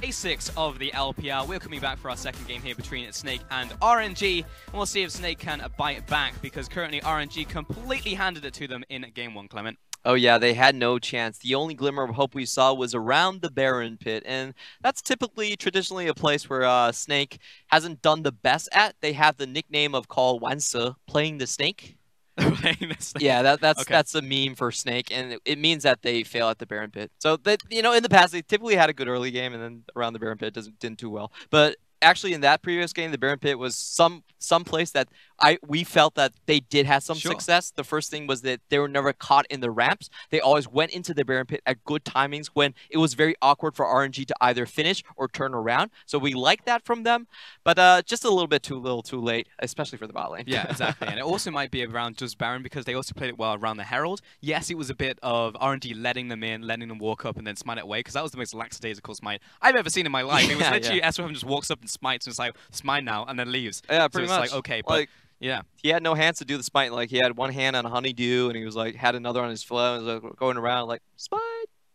Day 6 of the LPL. We're coming back for our second game here between Snake and RNG. And we'll see if Snake can bite back, because currently RNG completely handed it to them in Game 1, Clement. Oh yeah, they had no chance. The only glimmer of hope we saw was around the Baron pit, and that's traditionally a place where Snake hasn't done the best at. They have the nickname of called Wanse, playing the Snake. Yeah, that's a meme for Snake, and it means that they fail at the Baron pit. So that, you know, in the past they typically had a good early game, and then around the Baron pit didn't do well. But actually, in that previous game, the Baron pit was some place that we felt that they did have some success. The first thing was that they were never caught in the ramps. They always went into the Baron pit at good timings when it was very awkward for RNG to either finish or turn around. So we like that from them, but just a little bit too late, especially for the bot lane. Yeah, exactly. And it also might be around just Baron, because they also played it well around the Herald. Yes, it was a bit of RNG letting them in, letting them walk up and then smite it away, because that was the most lackadaisical smite I've ever seen in my life. It was literally S1 just walks up and smites and it's like, it's mine now, and then leaves. Yeah, pretty much. Like, okay, but yeah, he had no hands to do the smite. Like, he had one hand on Honeydew, and he was like had another on his flow, and was like going around like, smite,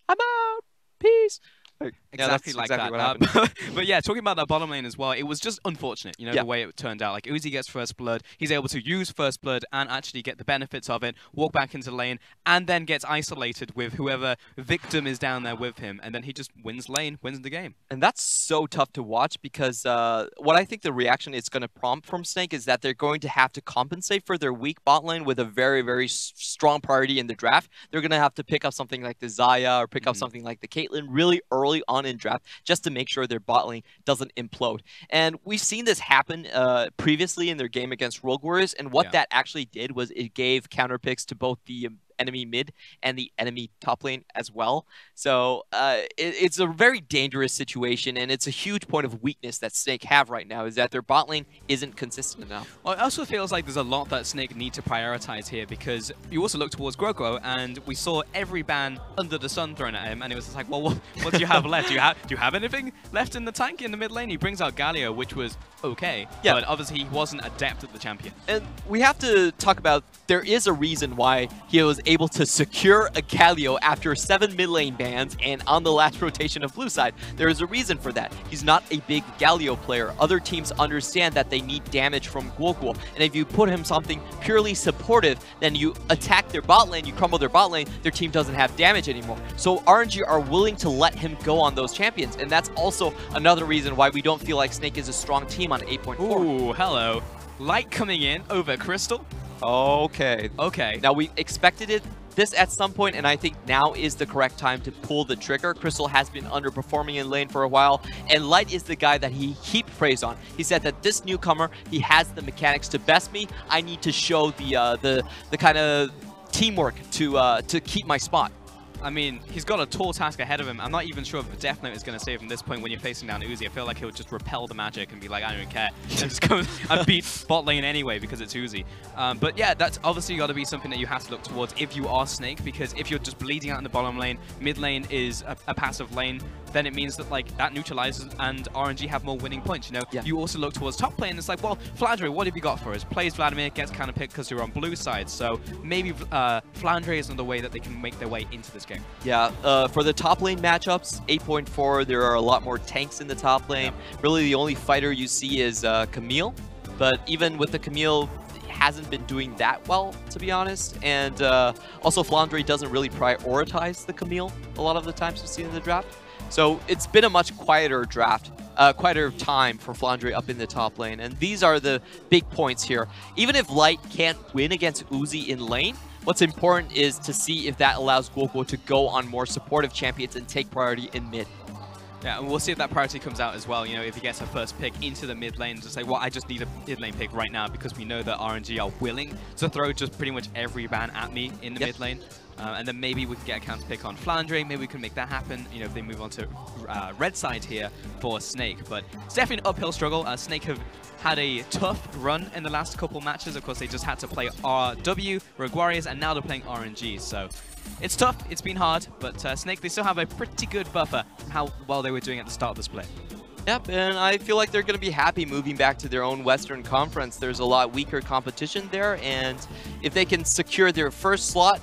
I'm out, peace. Like, exactly like that. What happened. But yeah, talking about that bottom lane as well, it was just unfortunate, you know, the way it turned out. Like, Uzi gets first blood, he's able to use first blood and actually get the benefits of it, walk back into lane, and then gets isolated with whoever victim is down there with him, and then he just wins lane, wins the game. And that's so tough to watch, because what I think the reaction it's going to prompt from Snake is that they're going to have to compensate for their weak bot lane with a very, very strong priority in the draft. They're going to have to pick up something like the Xayah or pick up something like the Caitlyn really early on in draft, just to make sure their bot lane doesn't implode. And we've seen this happen previously in their game against Rogue Warriors, and what that actually did was it gave counter picks to both the enemy mid and the enemy top lane as well. So it's a very dangerous situation, and it's a huge point of weakness that Snake have right now, is that their bot lane isn't consistent enough. Well, it also feels like there's a lot that Snake need to prioritize here, because you also look towards Groko, and we saw every ban under the sun thrown at him, and it was just like, well, what do you have left? Do you have anything left in the tank in the mid lane? He brings out Galio, which was okay, but obviously he wasn't adept at the champion. And we have to talk about, there is a reason why he was able to secure a Galio after 7 mid lane bans and on the last rotation of blue side. There is a reason for that. He's not a big Galio player. Other teams understand that they need damage from Guoguo, and if you put him something purely supportive, then you attack their bot lane, you crumble their bot lane, their team doesn't have damage anymore. So RNG are willing to let him go on those champions, and that's also another reason why we don't feel like Snake is a strong team on 8.4. Ooh, hello. Light coming in over Crystal. Okay. Now, we expected this at some point, and I think now is the correct time to pull the trigger. Crystal has been underperforming in lane for a while, and Light is the guy that he heaped praise on. He said that this newcomer, he has the mechanics to best me. I need to show the kind of teamwork to keep my spot. I mean, he's got a tall task ahead of him. I'm not even sure if the Death Note is going to save him this point when you're facing down Uzi. I feel like he'll just repel the magic and be like, I don't care. And just go and beat bot lane anyway because it's Uzi. But yeah, that's obviously got to be something that you have to look towards if you are Snake, because if you're just bleeding out in the bottom lane, mid lane is a passive lane, then it means that like that neutralizes and RNG have more winning points, you know? You also look towards top lane, it's like, well, Flandre, what have you got for us? Plays Vladimir, gets counter picked because you're on blue side, so maybe Flandre is another way that they can make their way into this game. Yeah, for the top lane matchups, 8.4, there are a lot more tanks in the top lane. Really, the only fighter you see is Camille, but even with the Camille, hasn't been doing that well, to be honest. And also, Flandre doesn't really prioritize the Camille a lot of the times we see in the draft. So it's been a much quieter draft, quieter time for Flandre up in the top lane. And these are the big points here. Even if Light can't win against Uzi in lane, what's important is to see if that allows Guoguo to go on more supportive champions and take priority in mid. Yeah, and we'll see if that priority comes out as well, you know, if he gets a first pick into the mid lane to say, well, I just need a mid lane pick right now, because we know that RNG are willing to throw just pretty much every ban at me in the mid lane. And then maybe we can get a counter pick on Flandre, maybe we can make that happen, you know, if they move on to red side here for Snake. But it's definitely an uphill struggle. Snake have had a tough run in the last couple matches. Of course, they just had to play RW, Rogue Warriors, and now they're playing RNG. So it's tough, it's been hard, but Snake, they still have a pretty good buffer from how well they were doing at the start of the split. Yep, and I feel like they're going to be happy moving back to their own Western Conference. There's a lot weaker competition there, and if they can secure their first slot,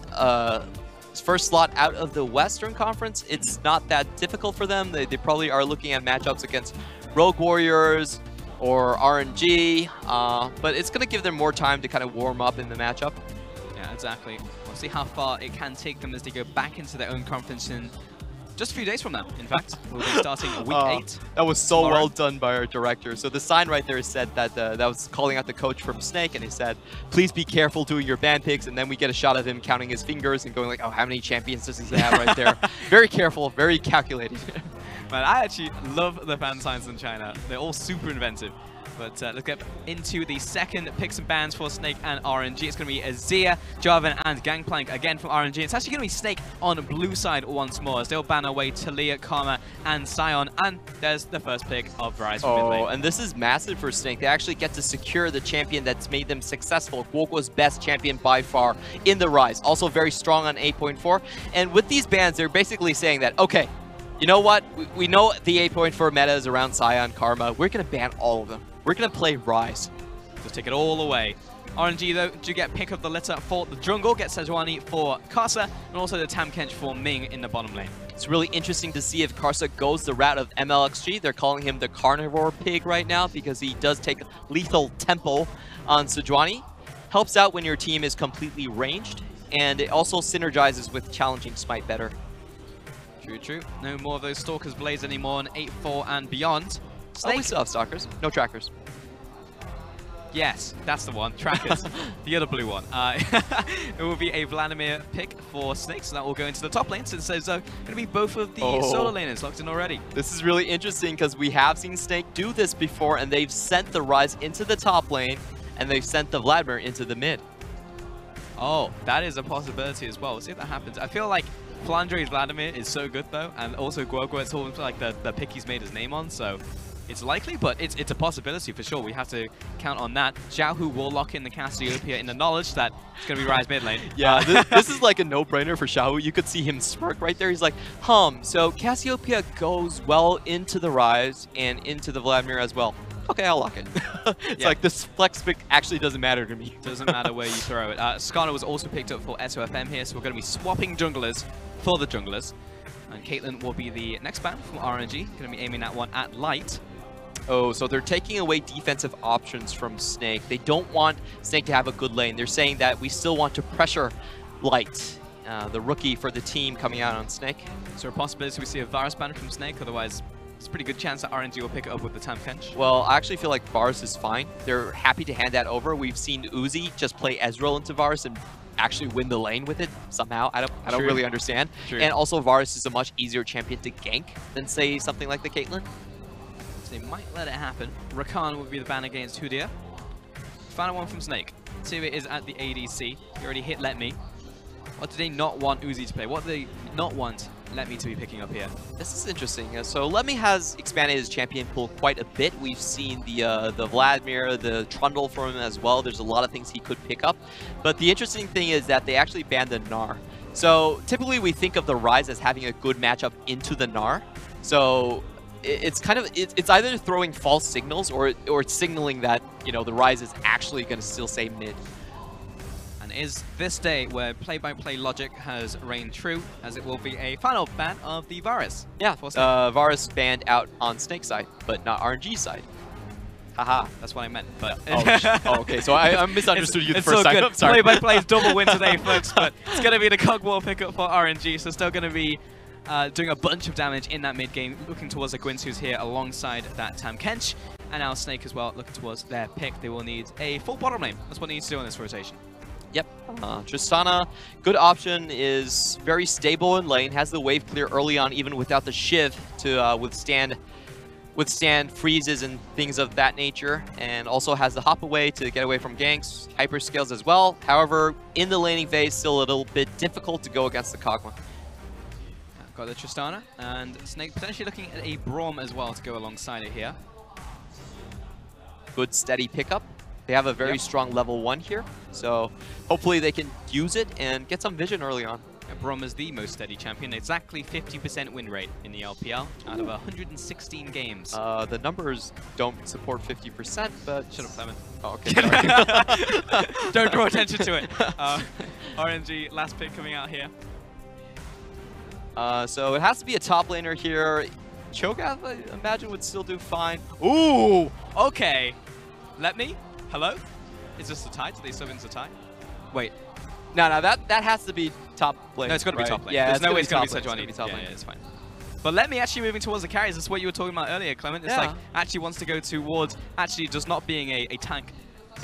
first slot out of the Western Conference. It's not that difficult for them. They probably are looking at matchups against Rogue Warriors or RNG, but it's going to give them more time to kind of warm up in the matchup. Yeah, exactly. We'll see how far it can take them as they go back into their own conference in just a few days from now. In fact, we'll be starting week 8. That was so tomorrow. well done by our director. So the sign right there said that that was calling out the coach from Snake, and he said, "Please be careful doing your ban picks." And then we get a shot of him counting his fingers and going like, "Oh, how many champions does he have right there?" Very careful, very calculated. Man, I actually love the fan signs in China. They're all super inventive. But let's get into the second picks and bans for Snake and RNG. It's going to be Azir, Jarvan, and Gangplank again from RNG. It's actually going to be Snake on the blue side once more as they'll ban away Talia, Karma, and Sion. And there's the first pick of Rise from mid lane. And this is massive for Snake. They actually get to secure the champion that's made them successful. Guoguo's best champion by far in the Rise. Also very strong on 8.4. And with these bans, they're basically saying that, okay, you know what? We know the 8.4 meta is around Sion, Karma. We're going to ban all of them. We're going to play Rise. Just take it all away. RNG, though, do get pick of the litter for the jungle, get Sejuani for Karsa, and also the Tahm Kench for Ming in the bottom lane. It's really interesting to see if Karsa goes the route of MLXG. They're calling him the carnivore pig right now because he does take lethal tempo on Sejuani. Helps out when your team is completely ranged, and it also synergizes with challenging Smite better. True, true. No more of those Stalker's Blades anymore on 8.4 and beyond. Snake. Oh, we still have Stalkers. No Trackers. Yes, that's the one. Trackers. The other blue one. It will be a Vladimir pick for Snake, so that will go into the top lane. So there's going to be both of the solo laners locked in already. This is really interesting because we have seen Snake do this before, and they've sent the Rise into the top lane, and they've sent the Vladimir into the mid. Oh, that is a possibility as well. We'll see if that happens. I feel like Flandre's Vladimir is so good, though, and also Guoguo, it's almost like the pick he's made his name on, so it's likely, but it's a possibility for sure. We have to count on that. Xiaohu will lock in the Cassiopeia in the knowledge that it's going to be Rise mid lane. Yeah, this is like a no-brainer for Xiaohu. You could see him smirk right there. He's like, so Cassiopeia goes well into the Rise and into the Vladimir as well. Okay, I'll lock it. It's like this flex pick actually doesn't matter to me. Doesn't matter where you throw it. Skarner was also picked up for SOFM here, so we're going to be swapping junglers for the junglers. And Caitlyn will be the next ban from RNG. Going to be aiming that one at Light. Oh, so they're taking away defensive options from Snake. They don't want Snake to have a good lane. They're saying that we still want to pressure Light, the rookie for the team coming out on Snake. So a possibility we see a Varus ban from Snake, otherwise it's a pretty good chance that RNG will pick it up with the Tahm Kench. Well, I actually feel like Varus is fine. They're happy to hand that over. We've seen Uzi just play Ezreal into Varus and actually win the lane with it somehow. I don't really understand. True. And also Varus is a much easier champion to gank than, say, something like the Caitlyn. So they might let it happen. Rakan will be the ban against Hudia. Final one from Snake. Two is at the ADC. He already hit Let Me. What do they not want Uzi to play? What do they not want Let Me to be picking up here? This is interesting. So Let Me has expanded his champion pool quite a bit. We've seen the Vladimir, the Trundle for him as well. There's a lot of things he could pick up. But the interesting thing is that they actually banned the Gnar. So typically we think of the Rise as having a good matchup into the Gnar. So it's kind of it's either throwing false signals or it's signaling that, you know, the Rise is actually going to still stay mid. Is this day where play-by-play logic has reigned true, as it will be a final ban of the Varus. Yeah, Varus banned out on Snake side, but not RNG side. Haha, that's what I meant. But okay, so I misunderstood you the first time. Good. Play-by-play is double win today, folks, but it's going to be the Cogwall pickup for RNG, so still going to be doing a bunch of damage in that mid-game, looking towards the Gwyn's who's here alongside that Tahm Kench, and now Snake as well, looking towards their pick. They will need a full bottom lane. That's what they need to do in this rotation. Yep. Tristana, good option, is very stable in lane, has the wave clear early on even without the Shiv to withstand freezes and things of that nature, and also has the hop away to get away from ganks, hyper scales as well. However, in the laning phase, still a little bit difficult to go against the Kog'Maw. Got the Tristana, and Snake potentially looking at a Braum as well to go alongside it here. Good steady pickup. They have a very strong level 1 here, so hopefully they can use it and get some vision early on. Braum is the most steady champion, exactly 50% win rate in the LPL out of 116 games. The numbers don't support 50%, but... Shut up, Clement. Oh, okay, sorry. Don't draw attention to it. RNG, last pick coming out here. So it has to be a top laner here. Cho'Gath, I imagine, would still do fine. Ooh! Okay. Let me? Hello? Is this the tie? Did they sub into tie? Wait. No, that has to be top lane. No, it's got to right? be top lane. Yeah, There's no way it's going to be top lane. Sejuani. Yeah, it's fine. But let me actually moving towards the carries. That's what you were talking about earlier, Clement. It's like actually wants to go towards actually just not being a tank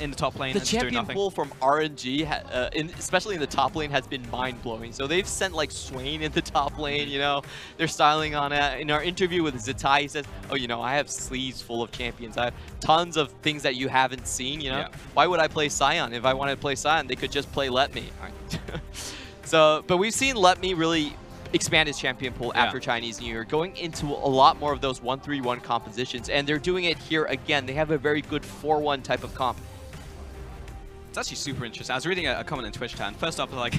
in the top lane. The and just doing champion nothing. pool from RNG, especially in the top lane, has been mind-blowing. So they've sent like Swain in the top lane, you know. They're styling on it. In our interview with Zatai, he says, oh, you know, I have sleeves full of champions. I have tons of things that you haven't seen, you know. Yeah. Why would I play Sion? If I wanted to play Sion, they could just play Let Me. So, but we've seen Let Me really expand his champion pool after Chinese New Year, going into a lot more of those 1-3-1 compositions, and they're doing it here again. They have a very good 4-1 type of comp. It's actually super interesting. I was reading a comment in Twitch chat. First off, like,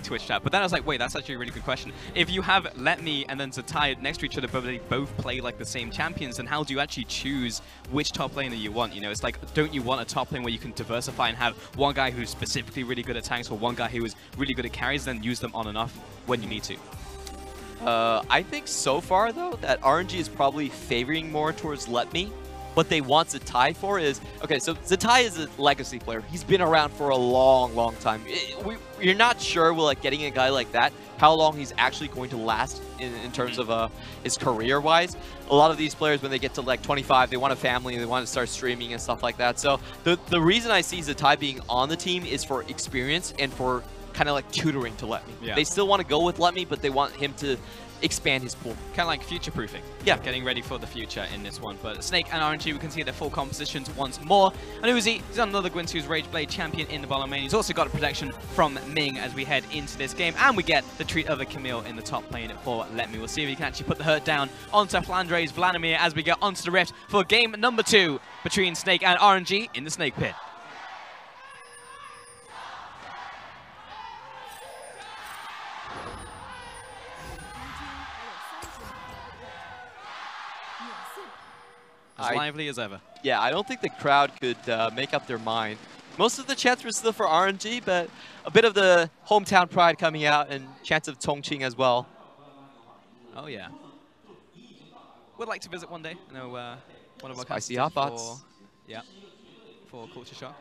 Twitch chat. But then I was like, wait, that's actually a really good question. If you have Let Me and then Zatai next to each other, but they both play like the same champions, then how do you actually choose which top laner you want? You know, it's like, don't you want a top lane where you can diversify and have one guy who's specifically really good at tanks or one guy who is really good at carries, then use them on and off when you need to? I think so far, though, that RNG is probably favoring more towards Let Me. What they want Zatai for is, okay, so Zatai is a legacy player. He's been around for a long, long time. You're not sure, like, getting a guy like that, how long he's actually going to last in terms of his career-wise. A lot of these players, when they get to, like, 25, they want a family, they want to start streaming and stuff like that. So the reason I see Zatai being on the team is for experience and for kind of, like, tutoring to Let Me. Yeah. They still want to go with Let Me, but they want him to expand his pool. Kind of like future-proofing. Yeah. Getting ready for the future in this one. But Snake and RNG, we can see their full compositions once more. And Uzi, he's on another Gwynsu's Rage Blade champion in the bottom lane. He's also got a protection from Ming as we head into this game. And we get the treat of a Camille in the top lane for Let Me. We'll see if he can actually put the hurt down onto Flandre's Vladimir as we get onto the Rift for game number 2 between Snake and RNG in the Snake Pit. As lively as ever. Yeah, I don't think the crowd could make up their mind. Most of the chants were still for RNG, but a bit of the hometown pride coming out and chants of Chongqing as well. Oh, yeah. Would like to visit one day. I know one of our Spicy hot bots. For Culture Shock.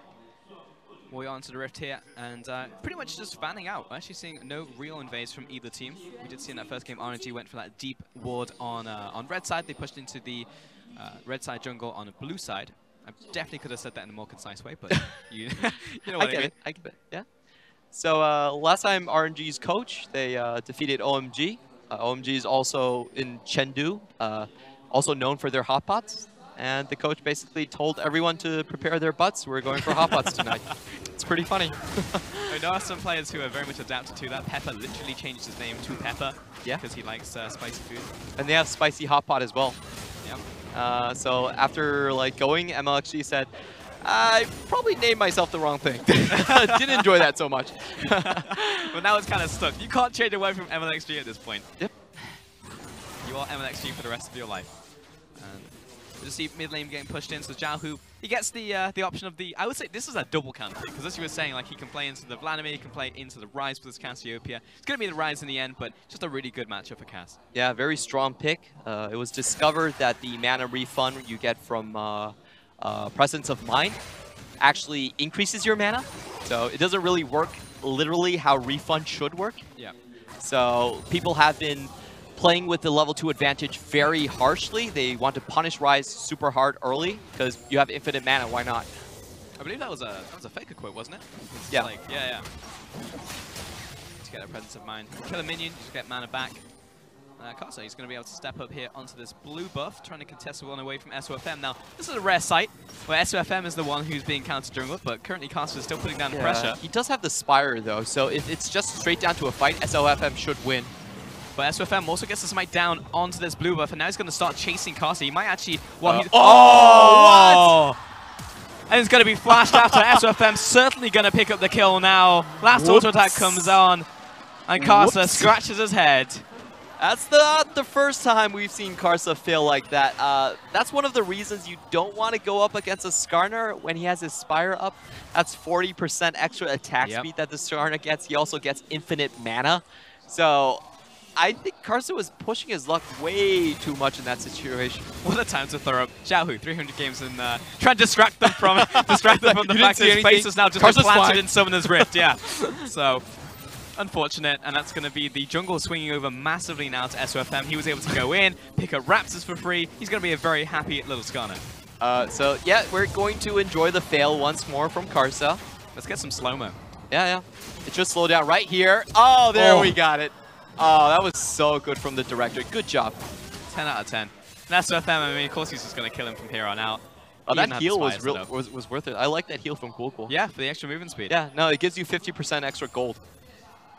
We're on to the Rift here, and pretty much just fanning out. We're actually seeing no real invades from either team. We did see in that first game, RNG went for that deep ward on red side. They pushed into the red side jungle on a blue side. I definitely could have said that in a more concise way, but you, you know what I mean. I get it, yeah. So last time RNG's coach, they defeated OMG. OMG is also in Chengdu, also known for their hot pots. And the coach basically told everyone to prepare their butts. We're going for hot pots tonight. It's pretty funny. I know some players who are very much adapted to that. Pepper literally changed his name to Pepper because he likes spicy food. And they have spicy hot pot as well. Yep. So after like going, MLXG said, I probably named myself the wrong thing. Didn't enjoy that so much. But now it's kind of stuck. You can't change away from MLXG at this point. Yep. You are MLXG for the rest of your life. And you see mid lane getting pushed in, so Jiaohu, he gets the option of the, I would say this is a double counter, because as you were saying, like he can play into the Vladimir, he can play into the Ryze with his Cassiopeia. It's going to be the Ryze in the end, but just a really good matchup for Cass. Yeah, very strong pick. It was discovered that the mana refund you get from Presence of Mind actually increases your mana. So it doesn't really work literally how refund should work. Yeah. So people have been playing with the level 2 advantage very harshly. They want to punish Ryze super hard early because you have infinite mana. Why not? I believe that was a FLICKR quote, wasn't it? Yeah. Like, yeah. To get a Presence of Mind. Kill a minion, just get mana back. Karsa, he's going to be able to step up here onto this blue buff, trying to contest the one away from SOFM. Now, this is a rare sight, where SOFM is the one who's being counter jungled, but currently Karsa is still putting down the pressure. He does have the Spire, though, so if it's just straight down to a fight, SOFM should win. But SOFM also gets the smite down onto this blue buff, and now he's going to start chasing Karsa. He might actually... Oh, what? And it's going to be flashed after. SOFM certainly going to pick up the kill now. Last auto attack comes on, and Karsa scratches his head. That's the first time we've seen Karsa fail like that. That's one of the reasons you don't want to go up against a Skarner when he has his Spire up. That's 40% extra attack speed that the Skarner gets. He also gets infinite mana. So I think Karsa was pushing his luck way too much in that situation. What a time to throw up Xiaohu, 300 games and try and distract them from the fact that his face is now just planted in Summoner's Rift. Yeah. So unfortunate, and that's going to be the jungle swinging over massively now to SOFM. He was able to go in, pick up Raptors for free. He's going to be a very happy little Skarner. So yeah, we're going to enjoy the fail once more from Karsa. Let's get some slow-mo. Yeah. It should slow down right here. Oh, there we got it. Oh, that was so good from the director. Good job. 10 out of 10. That's SOFM. I mean, of course he's just going to kill him from here on out. Oh, that heal was worth it. I like that heal from Cool. Yeah, for the extra movement speed. Yeah, no, it gives you 50% extra gold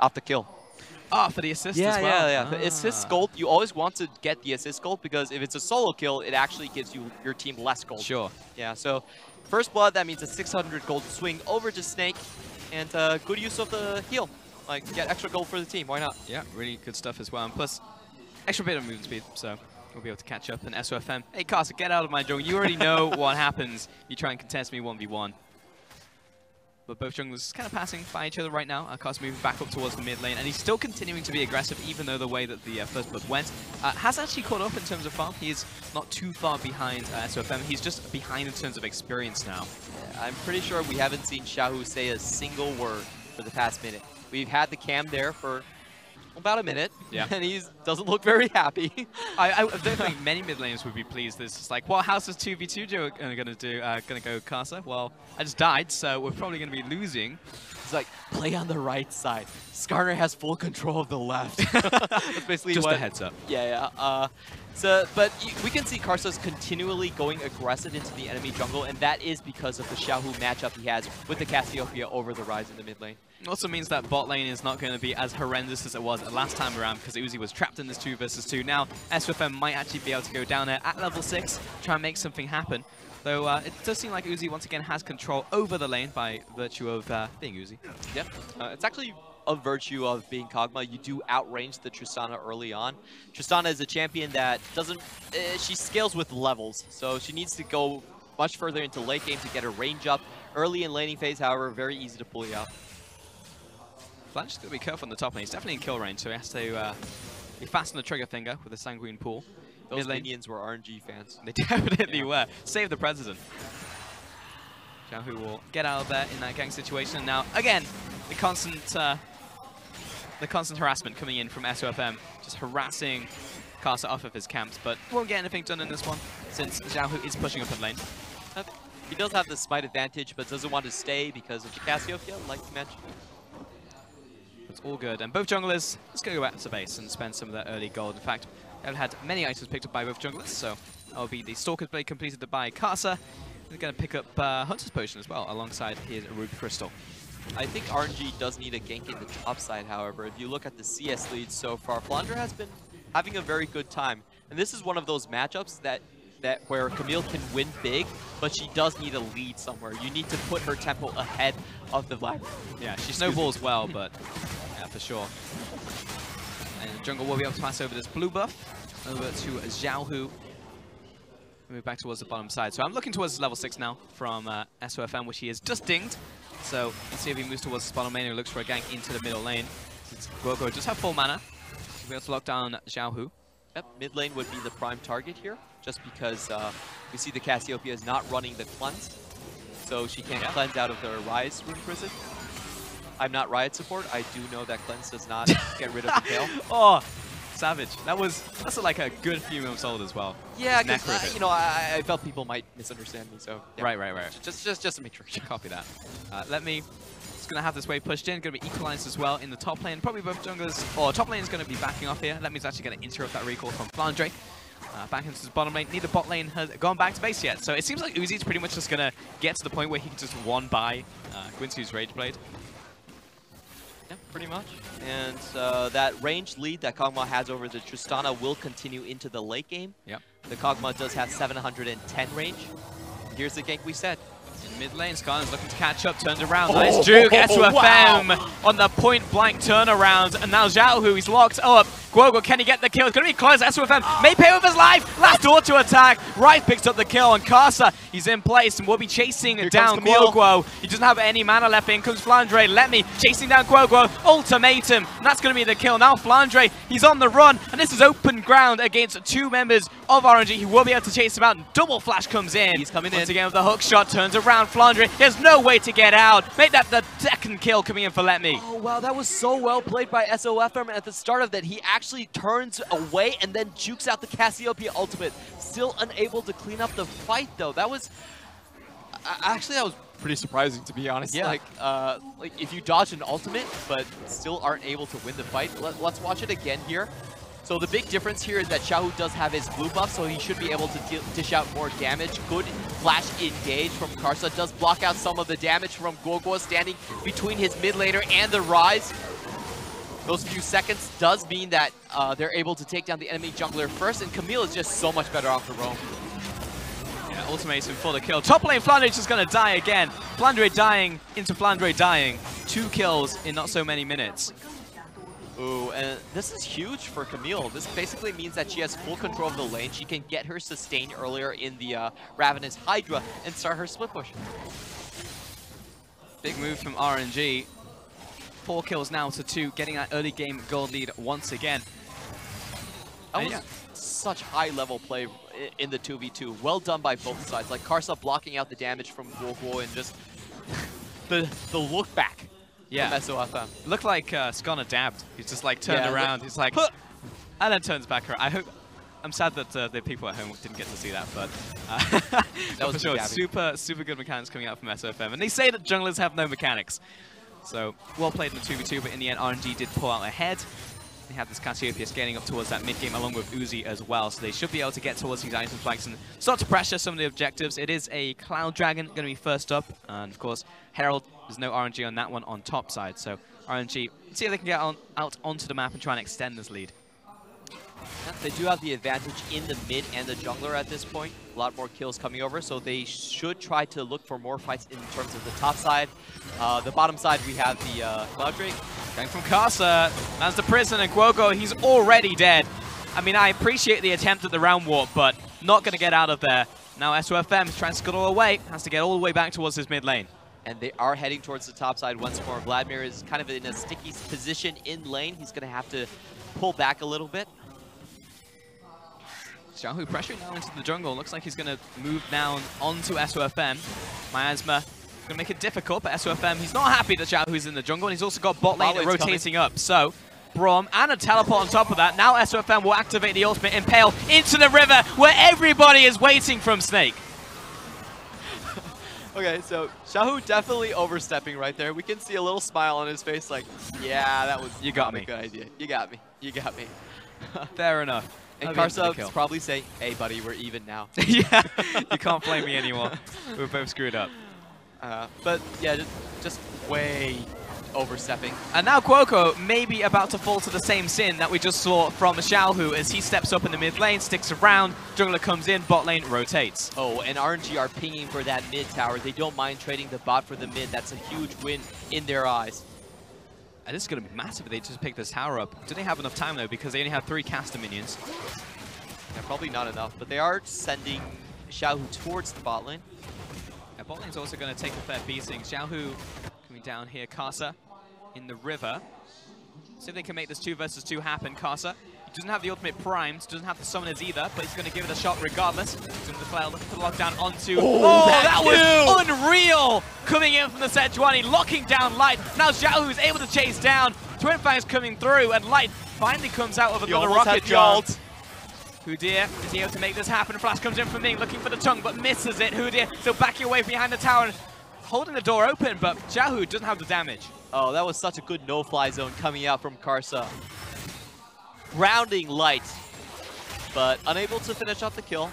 off the kill. Oh, for the assist as well. Yeah. The assist gold, you always want to get the assist gold because if it's a solo kill, it actually gives your team less gold. Sure. Yeah, so first blood, that means a 600 gold swing over to Snake, and good use of the heal. Like, get extra gold for the team, why not? Yeah, really good stuff as well. And plus, extra bit of movement speed, so we'll be able to catch up. And SOFM, hey, Karsa, get out of my jungle. You already know what happens. You try and contest me 1v1. But both junglers kind of passing by each other right now. Karsa moving back up towards the mid lane, and he's still continuing to be aggressive, even though the way that the first blood went has actually caught up in terms of farm. He's not too far behind SOFM. He's just behind in terms of experience now. Yeah, I'm pretty sure we haven't seen Xiaohu say a single word for the past minute. We've had the cam there for about a minute, and he doesn't look very happy. I don't think many mid laners would be pleased. It's just like, what house is 2v2 Joe gonna do? Gonna go Karsa? Well, I just died, so we're probably gonna be losing. It's like, play on the right side. Skarner has full control of the left. That's basically just a heads up. Yeah. But we can see Karsa's continually going aggressive into the enemy jungle, and that is because of the Xiaohu matchup he has with the Cassiopeia over the Ryze in the mid lane. It also means that bot lane is not going to be as horrendous as it was last time around because Uzi was trapped in this 2 versus 2. Now, SOFM might actually be able to go down there at level 6, try and make something happen. Though it does seem like Uzi once again has control over the lane by virtue of being Uzi. Yep. It's actually a virtue of being Kog'Maw. You do outrange the Tristana early on. Tristana is a champion that doesn't... she scales with levels, so she needs to go much further into late game to get her range up. Early in laning phase, however, very easy to pull you out. Flange is going to be careful on the top lane. He's definitely in kill range, so he has to be fast on the trigger finger with a Sanguine Pool. Those minions were RNG fans. They definitely were. Save the president. Xiaohu will get out of there in that gang situation. And now, again, the constant harassment coming in from SOFM, just harassing Karsa off of his camps, but won't get anything done in this one since Xiaohu is pushing up in lane. He does have the smite advantage, but doesn't want to stay because of the Cassiopeia, like you mentioned. It's all good, and both junglers, let's go back to base and spend some of that early gold. In fact, they've had many items picked up by both junglers, so that'll be the Stalker's Blade completed by Karsa. He's going to pick up Hunter's Potion as well, alongside his Ruby Crystal. I think RNG does need a gank in the top side, however. If you look at the CS leads so far, Flandre has been having a very good time. And this is one of those matchups that where Camille can win big, but she does need a lead somewhere. You need to put her tempo ahead of the Vlad. Yeah, she snowballs well, but yeah, for sure. And jungle will be able to pass over this blue buff over to Xiaohu. Move back towards the bottom side. So I'm looking towards level 6 now from SOFM, which he has just dinged. So let's see if he moves towards the bottom lane and looks for a gank into the middle lane. Since Gogo just have full mana, we'll be able to lock down Xiaohu. Yep, mid lane would be the prime target here, just because we see the Cassiopeia is not running the cleanse, so she can't cleanse out of the Ryze Rune Prison. I'm not Riot support. I do know that cleanse does not get rid of the tail. Oh, savage! That's like a good few moments old as well. Yeah, because you know, I felt people might misunderstand me, so yeah. Right. Just to make sure. Copy that. Just going to have this wave pushed in, going to be equalized as well in the top lane. Probably both junglers, or top lane is going to be backing off here. That means actually going to interrupt that recall from Flandre. Back into his bottom lane. Neither bot lane has gone back to base yet. So it seems like Uzi's pretty much just going to get to the point where he can just one-buy Quincy's Rage Blade. Yeah, pretty much. And that range lead that Kog'Maw has over the Tristana will continue into the late game. Yep. The Kog'Maw does have 710 range. Here's the gank we said. In mid lane, Skarner's looking to catch up, turns around. Nice juke, SOFM on the point-blank turnaround. And now Xiaohu, he's locked up. Guogo, can he get the kill? It's going to be close. SOFM may pay with his life. Last auto attack. Rice picks up the kill, and Karsa, he's in place and will be chasing down Guogo. He doesn't have any mana left. In comes Flandre. Let me chasing down Guogo. Ultimatum. And that's going to be the kill. Now Flandre, he's on the run, and this is open ground against two members of RNG. He will be able to chase him out. Double flash comes in. He's coming once in again with the hook shot. Turns around. Flandre, he has no way to get out. Make that the second kill coming in for Let Me. Oh, wow, that was so well played by SOFM at the start of that. He actually turns away and then jukes out the Cassiopeia ultimate. Still unable to clean up the fight, though. That was... Actually, that was pretty surprising, to be honest. Yeah. Like if you dodge an ultimate, but still aren't able to win the fight. Let's watch it again here. So the big difference here is that Xiaohu does have his blue buff, so he should be able to dish out more damage. Good flash engage from Karsa. Does block out some of the damage from Guoguo standing between his mid laner and the Rise. Those few seconds does mean that they're able to take down the enemy jungler first, and Camille is just so much better off the roam. Yeah, ultimatum for the kill. Top lane, Flandre is just going to die again. Flandre dying into Flandre dying. 2 kills in not so many minutes. Ooh, and this is huge for Camille. This basically means that she has full control of the lane. She can get her sustained earlier in the Ravenous Hydra and start her split push. Big move from RNG. 4 kills now to 2, getting that early game gold lead once again. That was such high-level play in the 2v2. Well done by both sides. Like Karsa blocking out the damage from Guoguo and just the look back. Yeah. From SOFM. Looked like Skona dabbed. He's just like turned around. He's like, and then turns back around. I'm sad that the people at home didn't get to see that, but that was for sure. Super good mechanics coming out from SOFM. And they say that junglers have no mechanics. So, well played in the 2v2, but in the end, RNG did pull out ahead. They have this Cassiopeia scaling up towards that mid-game along with Uzi as well, so they should be able to get towards these item flanks and start to pressure some of the objectives. It is a Cloud Dragon going to be first up, and of course, Herald, there's no RNG on that one on top side, so RNG, see if they can get out onto the map and try and extend this lead. They do have the advantage in the mid and the jungler at this point. A lot more kills coming over, so they should try to look for more fights in terms of the top side. The bottom side, we have the Cloud Drake. Going from Karsa, lands the prison, and Guogo, he's already dead. I mean, I appreciate the attempt at the round warp, but not going to get out of there. Now SOFM is trying to scuttle away, has to get all the way back towards his mid lane. And they are heading towards the top side once more. Vladimir is kind of in a sticky position in lane. He's going to have to pull back a little bit. Xiaohu pressuring now into the jungle. Looks like he's going to move down onto SOFM. Miasma going to make it difficult, but SOFM, he's not happy that Xiaohu's in the jungle, and he's also got bot lane rotating up. So, Braum and a teleport on top of that. Now SOFM will activate the ultimate Impale into the river, where everybody is waiting from Snake. Okay, so Xiaohu definitely overstepping right there. We can see a little smile on his face like, yeah, that was a good idea. You got me. You got me. Fair enough. And Karsa probably say, hey, buddy, we're even now. Yeah, you can't blame me anymore. We're both screwed up. But yeah, just way overstepping. And now Guogo may be about to fall to the same sin that we just saw from Xiaohu as he steps up in the mid lane, sticks around, jungler comes in, bot lane rotates. Oh, and RNG are pinging for that mid tower. They don't mind trading the bot for the mid. That's a huge win in their eyes. And this is going to be massive if they just pick this tower up. Do they have enough time, though? Because they only have 3 caster minions. Yeah, probably not enough. But they are sending Xiaohu towards the bot lane. Yeah, bot lane's also going to take a fair beating. Xiaohu coming down here. Karsa in the river. See if they can make this 2 versus 2 happen. Karsa doesn't have the ultimate primed, doesn't have the summoners either, but he's going to give it a shot regardless. He's going to flail, looking to lock down onto... Oh, that was unreal! Coming in from the Sejuani, locking down Light. Now Xiaohu is able to chase down. Twin Fangs coming through, and Light finally comes out with another rocket jump. Hudir is he able to make this happen? Flash comes in from Ming, looking for the tongue, but misses it. Hudir still backing away behind the tower, and holding the door open, but Xiaohu doesn't have the damage. Oh, that was such a good no-fly zone coming out from Karsa. Grounding Light, but unable to finish off the kill.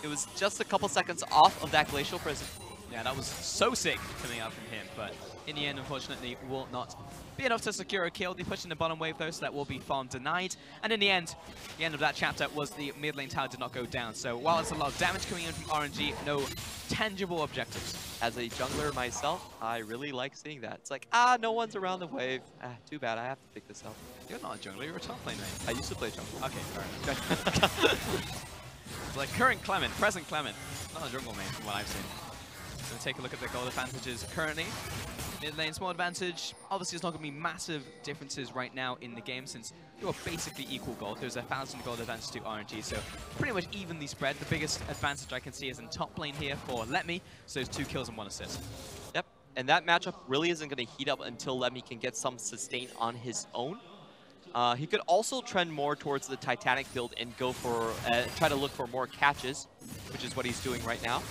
It was just a couple seconds off of that Glacial Prison. Yeah, that was so sick coming out from him, but in the end, unfortunately, will not be enough to secure a kill. They push in the bottom wave, though, so that will be farm denied. And in the end of that chapter was the mid lane tower did not go down. So while it's a lot of damage coming in from RNG, no tangible objectives. As a jungler myself, I really like seeing that. It's like, no one's around the wave. Too bad, I have to pick this up. You're not a jungler, you're a top lane, mate. I used to play jungler. Okay, fair enough. Like current Clement, present Clement. Not a jungle main from what I've seen. So take a look at the gold advantages currently. Mid lane, small advantage. Obviously, there's not going to be massive differences right now in the game since you're basically equal gold. There's 1,000 gold advantage to RNG, so pretty much evenly spread. The biggest advantage I can see is in top lane here for Letme, so there's 2 kills and 1 assist. Yep, and that matchup really isn't going to heat up until Letme can get some sustain on his own. He could also trend more towards the Titanic build and go for try to look for more catches, which is what he's doing right now.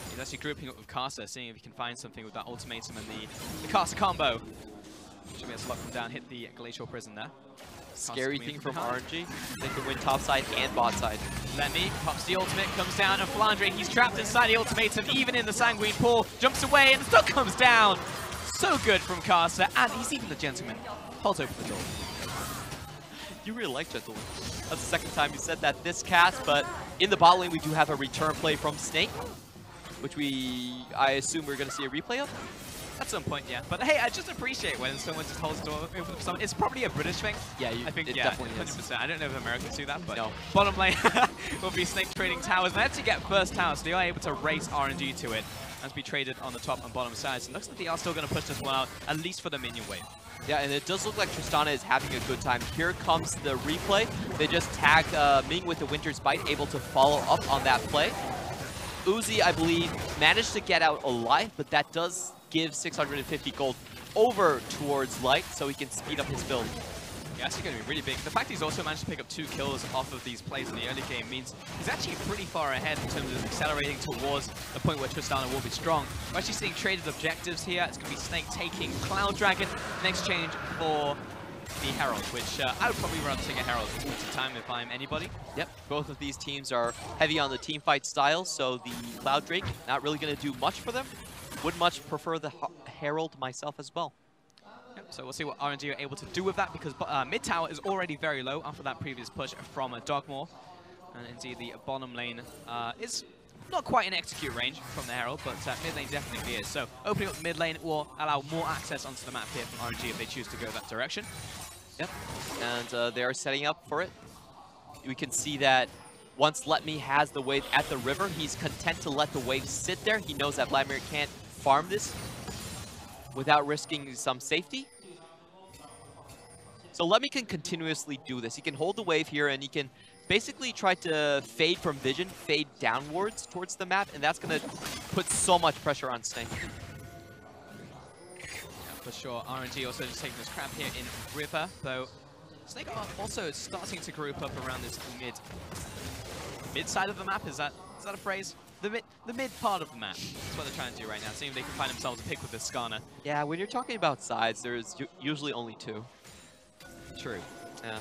He's actually grouping up with Casa, seeing if he can find something with that ultimatum and the Casa combo. Should be able to lock them down, hit the Glacial Prison there. Scary thing from RNG, they can win top side and bot side. Letme pops the ultimate, comes down, and FLICKR, he's trapped inside the ultimatum, even in the Sanguine pool, jumps away, and the stock comes down. So good from Casa, and he's even the gentleman. Holds open the door. You really like Gentleman. That's the second time you said that this cast, but in the bot lane we do have a return play from Snake, which I assume we're going to see a replay of. At some point, yeah. But hey, I just appreciate when someone just holds the door open for someone. It's probably a British thing. Yeah, I think, it yeah, definitely 100%. is. I don't know if Americans do that, but no. Bottom lane will be Snake trading towers. And actually get first tower, so they are able to race RNG to it as be traded on the top and bottom sides. And looks like they are still going to push this one out, at least for the minion wave. Yeah, and it does look like Tristana is having a good time. Here comes the replay. They just tag Ming with the Winter's Bite, able to follow up on that play. Uzi, I believe, managed to get out alive, but that does give 650 gold over towards Light, so he can speed up his build. Yeah, actually going to be really big. The fact he's also managed to pick up 2 kills off of these plays in the early game means he's actually pretty far ahead in terms of accelerating towards the point where Tristana will be strong. We're actually seeing traded objectives here. It's going to be Snake taking Cloud Dragon in exchange for the Herald, which I would probably rather take a Herald all the time if I'm anybody. Yep, both of these teams are heavy on the team fight style, so the Cloud Drake not really going to do much for them. Would much prefer the Herald myself as well. Yep, so we'll see what RNG are able to do with that, because mid tower is already very low after that previous push from Dogmore. And indeed the bottom lane is not quite in execute range from the Herald, but mid lane definitely is. So opening up mid lane will allow more access onto the map here from RNG if they choose to go that direction. Yep, and they are setting up for it. We can see that once Letme has the wave at the river, he's content to let the wave sit there. He knows that Vladimir can't farm this without risking some safety. So Letme can continuously do this. He can hold the wave here, and he can basically try to fade from vision, fade downwards towards the map, and that's going to put so much pressure on Snake. Yeah, for sure. RNG also just taking this crap here in River, though Snake are also starting to group up around this mid side of the map. Is that a phrase? The mid part of the map. That's what they're trying to do right now. Seeing if they can find themselves a pick with this Skarner. Yeah, when you're talking about sides, there's usually only 2. True. Yeah.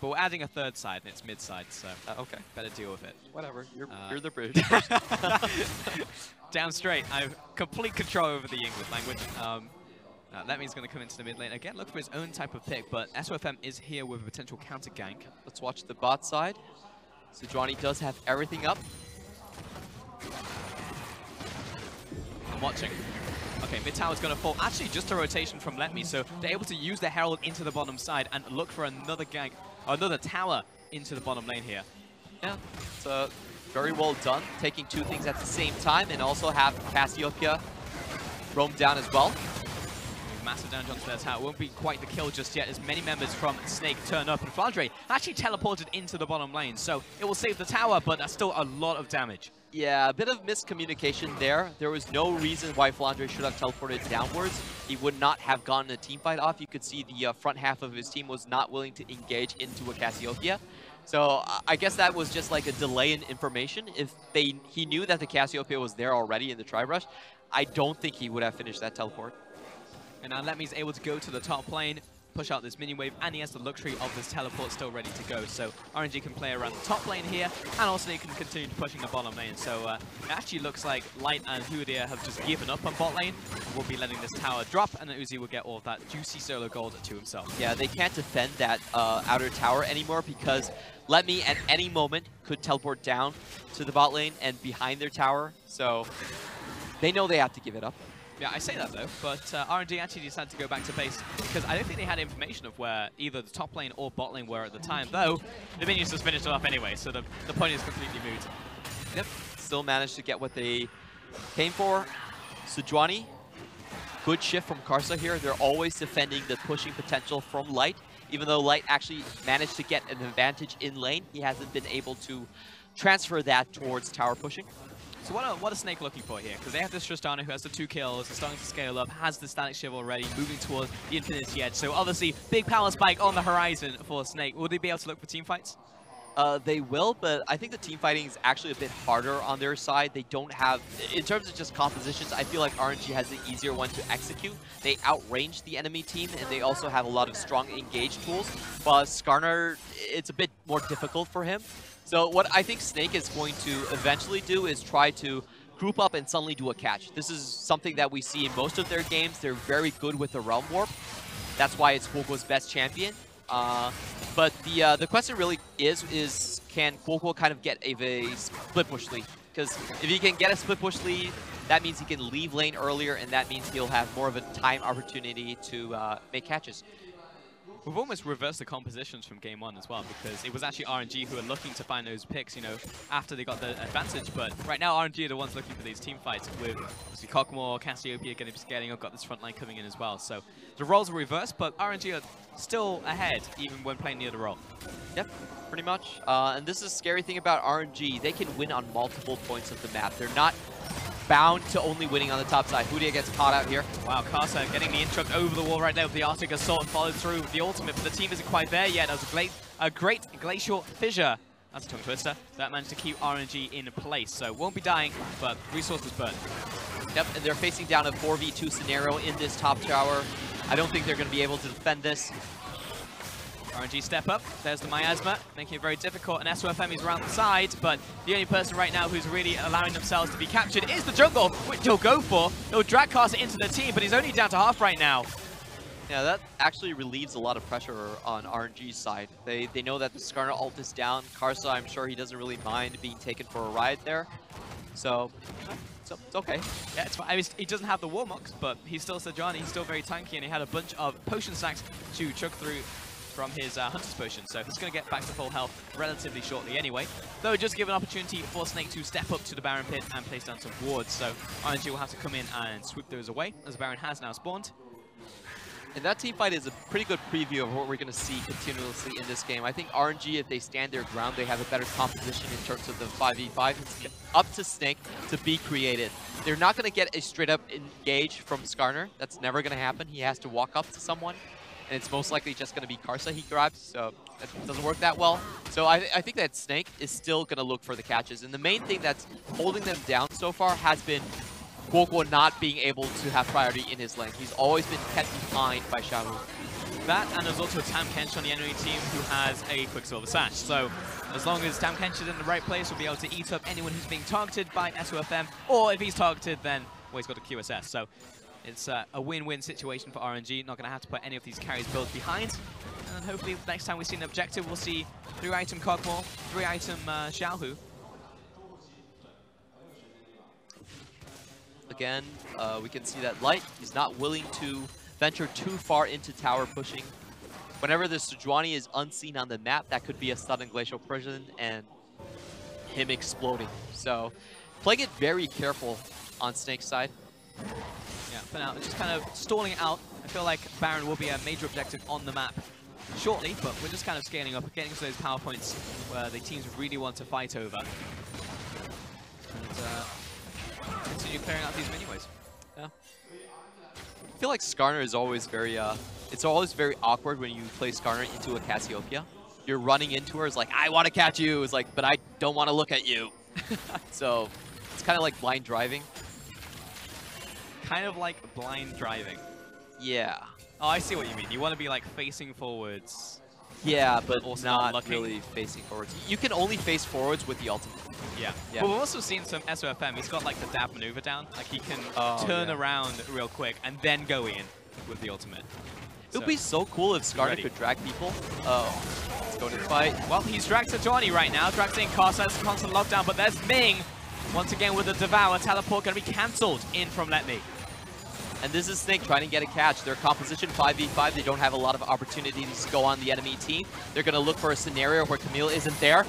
But we're adding a 3rd side, and it's mid side, so okay. Better deal with it. Whatever. You're the British person. Down straight. I have complete control over the English language. That means going to come into the mid lane again. Look for his own type of pick, but SOFM is here with a potential counter gank. Let's watch the bot side. Sejuani does have everything up. I'm watching. Okay, mid tower's going to fall. Actually, just a rotation from Letme, so they're able to use the Herald into the bottom side and look for another gank, or another tower into the bottom lane here. Yeah, it's very well done, taking 2 things at the same time, and also have Cassiopeia roam down as well. Massive damage onto their tower. Won't be quite the kill just yet as many members from Snake turn up, and FLICKR actually teleported into the bottom lane, so it will save the tower, but that's still a lot of damage. Yeah, a bit of miscommunication there. There was no reason why FLICKR should have teleported downwards. He would not have gotten a team fight off. You could see the front half of his team was not willing to engage into a Cassiopeia. So I guess that was just like a delay in information. If he knew that the Cassiopeia was there already in the tri-rush, I don't think he would have finished that teleport. And now Letme's able to go to the top lane, push out this minion wave, and he has the luxury of this teleport still ready to go. So RNG can play around the top lane here, and also they can continue pushing the bottom lane. So it actually looks like Light and Hudia have just given up on bot lane. We'll be letting this tower drop, and then Uzi will get all of that juicy solo gold to himself. Yeah, they can't defend that outer tower anymore because Let Me at any moment could teleport down to the bot lane and behind their tower. So they know they have to give it up. Yeah, I say that though, but RNG actually decided to go back to base because I don't think they had information of where either the top lane or bot lane were at the time, though the minions just finished it off anyway, so the point is completely moot. Yep, still managed to get what they came for. Sejuani, good shift from Karsa here. They're always defending the pushing potential from Light. Even though Light actually managed to get an advantage in lane, he hasn't been able to transfer that towards tower pushing. So what are Snake looking for here? Because they have this Tristana who has the 2 kills, is starting to scale up, has the Static Shiv already, moving towards the Infinity Edge. So obviously, big power spike on the horizon for Snake. Will they be able to look for team fights? They will, but I think the team fighting is actually a bit harder on their side. They don't have, in terms of just compositions, I feel like RNG has the easier one to execute. They outrange the enemy team, and they also have a lot of strong engage tools. While Skarner, it's a bit more difficult for him. So what I think Snake is going to eventually do is try to group up and suddenly do a catch. This is something that we see in most of their games. They're very good with the Realm Warp. That's why it's Kwoko's best champion. But the question really is can Kwoko kind of get a split push lead? Because if he can get a split push lead, that means he can leave lane earlier, and that means he'll have more of a time opportunity to make catches. We've almost reversed the compositions from game 1 as well, because it was actually RNG who are looking to find those picks, you know, after they got the advantage. But right now, RNG are the ones looking for these team fights, with obviously Cockmore, Cassiopeia going to be scaling up, got this front line coming in as well. So the roles are reversed, but RNG are still ahead, even when playing the other role. Yep, pretty much. And this is the scary thing about RNG. They can win on multiple points of the map. They're not bound to only winning on the top side. Hudia gets caught out here. Wow, Karsa getting the interrupt over the wall right there with the Arctic Assault, followed through the ultimate, but the team isn't quite there yet. That was a great glacial fissure. That's a tongue twister. That managed to keep RNG in place, so won't be dying, but resources burned. Yep, and they're facing down a 4v2 scenario in this top tower. I don't think they're going to be able to defend this. RNG step up, there's the Miasma, making it very difficult, and SOFM is around the side, but the only person right now who's really allowing themselves to be captured is the jungle, which he'll go for. He'll drag Karsa into the team, but he's only down to half right now. Yeah, that actually relieves a lot of pressure on RNG's side. They know that the Skarner ult is down. Karsa, I'm sure he doesn't really mind being taken for a ride there. So it's okay. Yeah, it's fine. I mean, he doesn't have the Warmocks, but he's still Sejuani, he's still very tanky, and he had a bunch of potion stacks to chuck through from his Hunter's Potion, so he's going to get back to full health relatively shortly anyway. Though just give an opportunity for Snake to step up to the Baron Pit and place down some wards, so RNG will have to come in and sweep those away, as the Baron has now spawned. And that team fight is a pretty good preview of what we're going to see continuously in this game. I think RNG, if they stand their ground, they have a better composition in terms of the 5v5. It's up to Snake to be creative. They're not going to get a straight-up engage from Skarner. That's never going to happen. He has to walk up to someone, and it's most likely just going to be Karsa he grabs, so it doesn't work that well. So I think that Snake is still going to look for the catches. And the main thing that's holding them down so far has been Kwoko not being able to have priority in his lane. He's always been kept behind by Xiaohu. That, and there's also Tam Kench on the enemy team who has a Quicksilver Sash. So as long as Tam Kench is in the right place, we'll be able to eat up anyone who's being targeted by SOFM, or if he's targeted, then well, he's got a QSS. So it's a win-win situation for RNG. Not going to have to put any of these carries builds behind. And hopefully next time we see an objective, we'll see 3-item Cogmore, 3-item Xiaohu. Again, we can see that Light is not willing to venture too far into tower pushing. Whenever the Sejuani is unseen on the map, that could be a sudden glacial prison and him exploding. So playing it very careful on Snake's side. Yeah, for now, just kind of stalling it out. I feel like Baron will be a major objective on the map shortly, but we're just kind of scaling up, getting to those power points where the teams really want to fight over. And continue clearing out these mini-waves. Yeah. I feel like Skarner is always very, it's always very awkward when you play Skarner into a Cassiopeia. You're running into her, it's like, I want to catch you. It's like, but I don't want to look at you. So it's kind of like blind driving. Kind of like blind driving. Yeah. Oh, I see what you mean. You want to be like facing forwards. Yeah, but Also not looking. really facing forwards. You can only face forwards with the ultimate. Yeah. Yeah. But we've also seen some SOFM. He's got like the dab maneuver down. Like he can turn around real quick and then go in with the ultimate. It would be so cool if Skarner could drag people. Oh, let's go to the fight. Well, he's dragged to Johnny right now. Drags in Karsa, it's a constant lockdown, but there's Ming. Once again with the Devour. Teleport going to be cancelled in from Let Me. And this is Snake trying to get a catch. Their composition 5v5. They don't have a lot of opportunities to go on the enemy team. They're going to look for a scenario where Camille isn't there.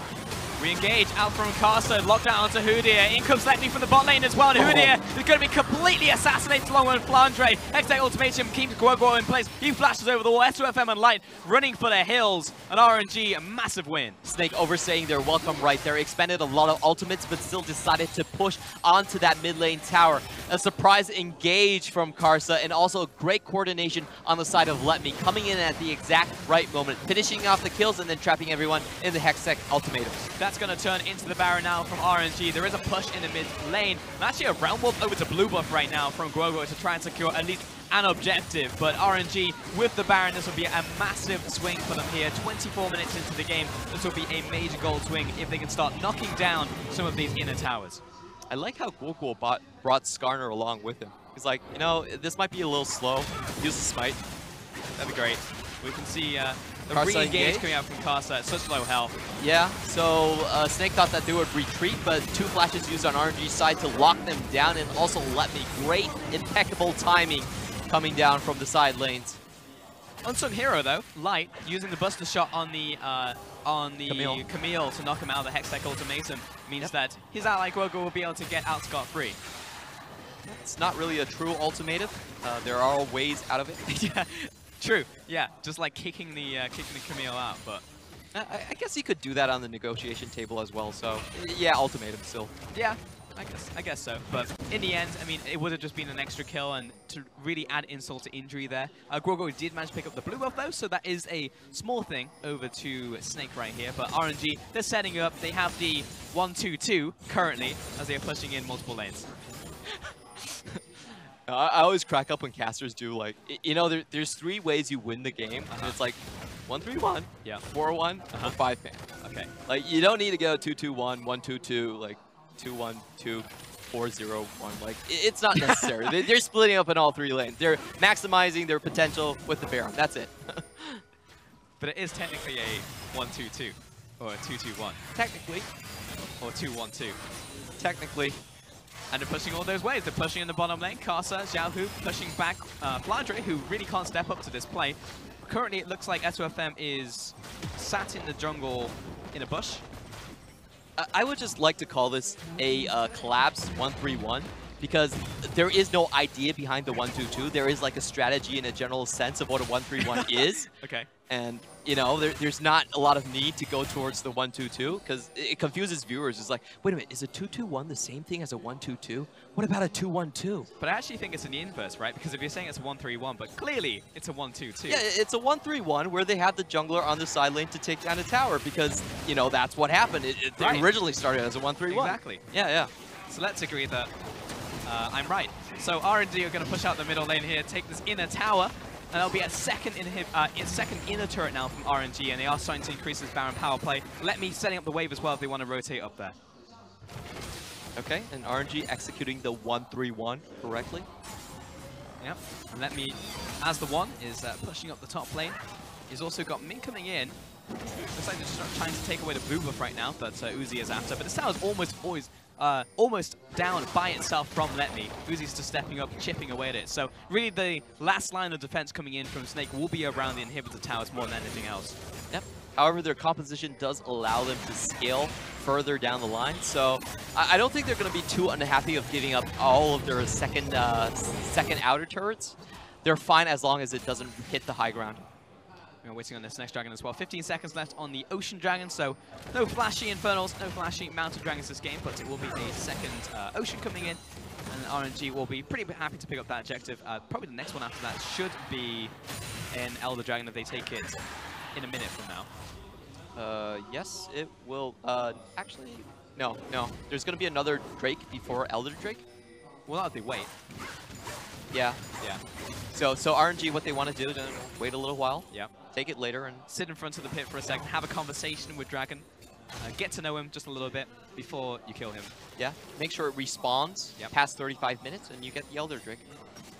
Re-engage out from Karsa, lockdown onto Hoodia. In comes Let Me from the bot lane as well, and Hoodia is going to be completely assassinated along with Flandre. Hextech ultimation keeps Guoguo in place. He flashes over the wall. SOFM and Light running for the hills. An RNG, a massive win. Snake overstaying their welcome right there. Expended a lot of ultimates, but still decided to push onto that mid lane tower. A surprise engage from Karsa, and also great coordination on the side of Let Me, coming in at the exact right moment, finishing off the kills and then trapping everyone in the Hextech ultimatum. That's going to turn into the Baron now from RNG. There is a push in the mid lane. And actually a Realm Wolf over to Blue Buff right now from Guoguo to try and secure at least an objective. But RNG with the Baron, this will be a massive swing for them here. 24 minutes into the game, this will be a major goal swing if they can start knocking down some of these inner towers. I like how Guoguo brought Skarner along with him. He's like, you know, this might be a little slow. Use the smite. That'd be great. We can see the Karsa re-engage coming out from Karsa at such low health. Yeah, so Snake thought that they would retreat, but 2 flashes used on RNG's side to lock them down, and also Let Me. Great, impeccable timing coming down from the side lanes. Unsung hero though, Light, using the Buster Shot on the Camille to knock him out of the Hextech ultimatum, means that his ally Guoguo will be able to get out scot-free. It's not really a true ultimatum. There are ways out of it. Yeah, true. Yeah, just like kicking the Camille out, but I guess he could do that on the negotiation table as well. So yeah, ultimatum still. Yeah, I guess so. But in the end, I mean, it would have just been an extra kill, and to really add insult to injury there, Guoguo did manage to pick up the blue buff though, so that is a small thing over to Snake right here. But RNG, they're setting up. They have the 1-2-2 currently as they are pushing in multiple lanes. I always crack up when casters do, like, you know, there's 3 ways you win the game. And it's like 1-3-1, yeah, 4-1, or 5-man. Okay. Like, you don't need to go 2-2-1, 1-2-2, like 2-1-2, 4-0-1. Like, it's not necessary. They're splitting up in all 3 lanes. They're maximizing their potential with the Baron. That's it. But it is technically a 1-2-2 or a 2-2-1. Technically. Or 2-1-2. Technically. And they're pushing all those ways. They're pushing in the bottom lane. Karsa, Xiaohu pushing back Flandre, who really can't step up to this play. Currently, it looks like SOFM is sat in the jungle in a bush. I would just like to call this a collapse 1-3-1, because there is no idea behind the 1-2-2. There is like a strategy and a general sense of what a 1-3-1 is. Okay. And, you know, there's not a lot of need to go towards the 1-2-2, because it confuses viewers. It's like, wait a minute, is a 2-2-1 the same thing as a 1-2-2? What about a 2-1-2? But I actually think it's an inverse, right? Because if you're saying it's a 1-3-1, but clearly it's a 1-2-2. Yeah, it's a 1-3-1 where they have the jungler on the side lane to take down a tower, because, you know, that's what happened. It originally started as a 1-3-1. Exactly. Yeah, yeah. So let's agree that I'm right. So RNG are going to push out the middle lane here, take this inner tower, and that'll be a second inner turret now from RNG, and they are starting to increase this Baron power play. Let Me setting up the wave as well if they want to rotate up there. Okay, and RNG executing the 1-3-1 correctly. Yep, and Let Me, as the one, is pushing up the top lane. He's also got Ming coming in. Looks like they're just trying to take away the blue buff right now that Uzi is after, but this tower is almost down by itself from Let Me. Uzi's just stepping up, chipping away at it. So really the last line of defense coming in from Snake will be around the inhibitor towers more than anything else. Yep. However, their composition does allow them to scale further down the line, so I don't think they're going to be too unhappy of giving up all of their second outer turrets. They're fine as long as it doesn't hit the high ground. We're waiting on this next dragon as well. 15 seconds left on the Ocean Dragon, so no flashy Infernals, no flashy Mountain Dragons this game, but it will be a second Ocean coming in, and RNG will be pretty happy to pick up that objective. Probably the next one after that should be an Elder Dragon if they take it in a minute from now. Yes, it will. Actually, no. There's going to be another Drake before Elder Drake. Well, that would be wait. Yeah. Yeah. So RNG, what they want to do, then wait a little while. Yep. Take it later and Sit in front of the pit for a second, have a conversation with Dragon, get to know him just a little bit before you kill him. yeah, make sure it respawns past 35 minutes and you get the Elder Drake.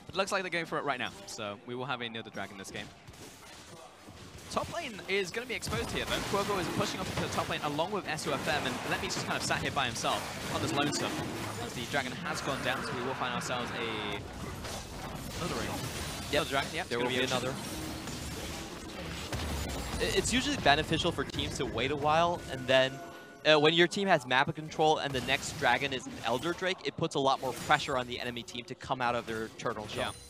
It looks like they're going for it right now, so we will have another Dragon this game. Top lane is going to be exposed here, though. Quovo is pushing up into the top lane along with SUFM, and Lemmy's just kind of sat here by himself on this lonesome. As the Dragon has gone down, so we will find ourselves another ring. Another Dragon, yeah. There will be another. It's usually beneficial for teams to wait a while, and then when your team has map control and the next Dragon is an Elder Drake, it puts a lot more pressure on the enemy team to come out of their turtle shell. Yeah.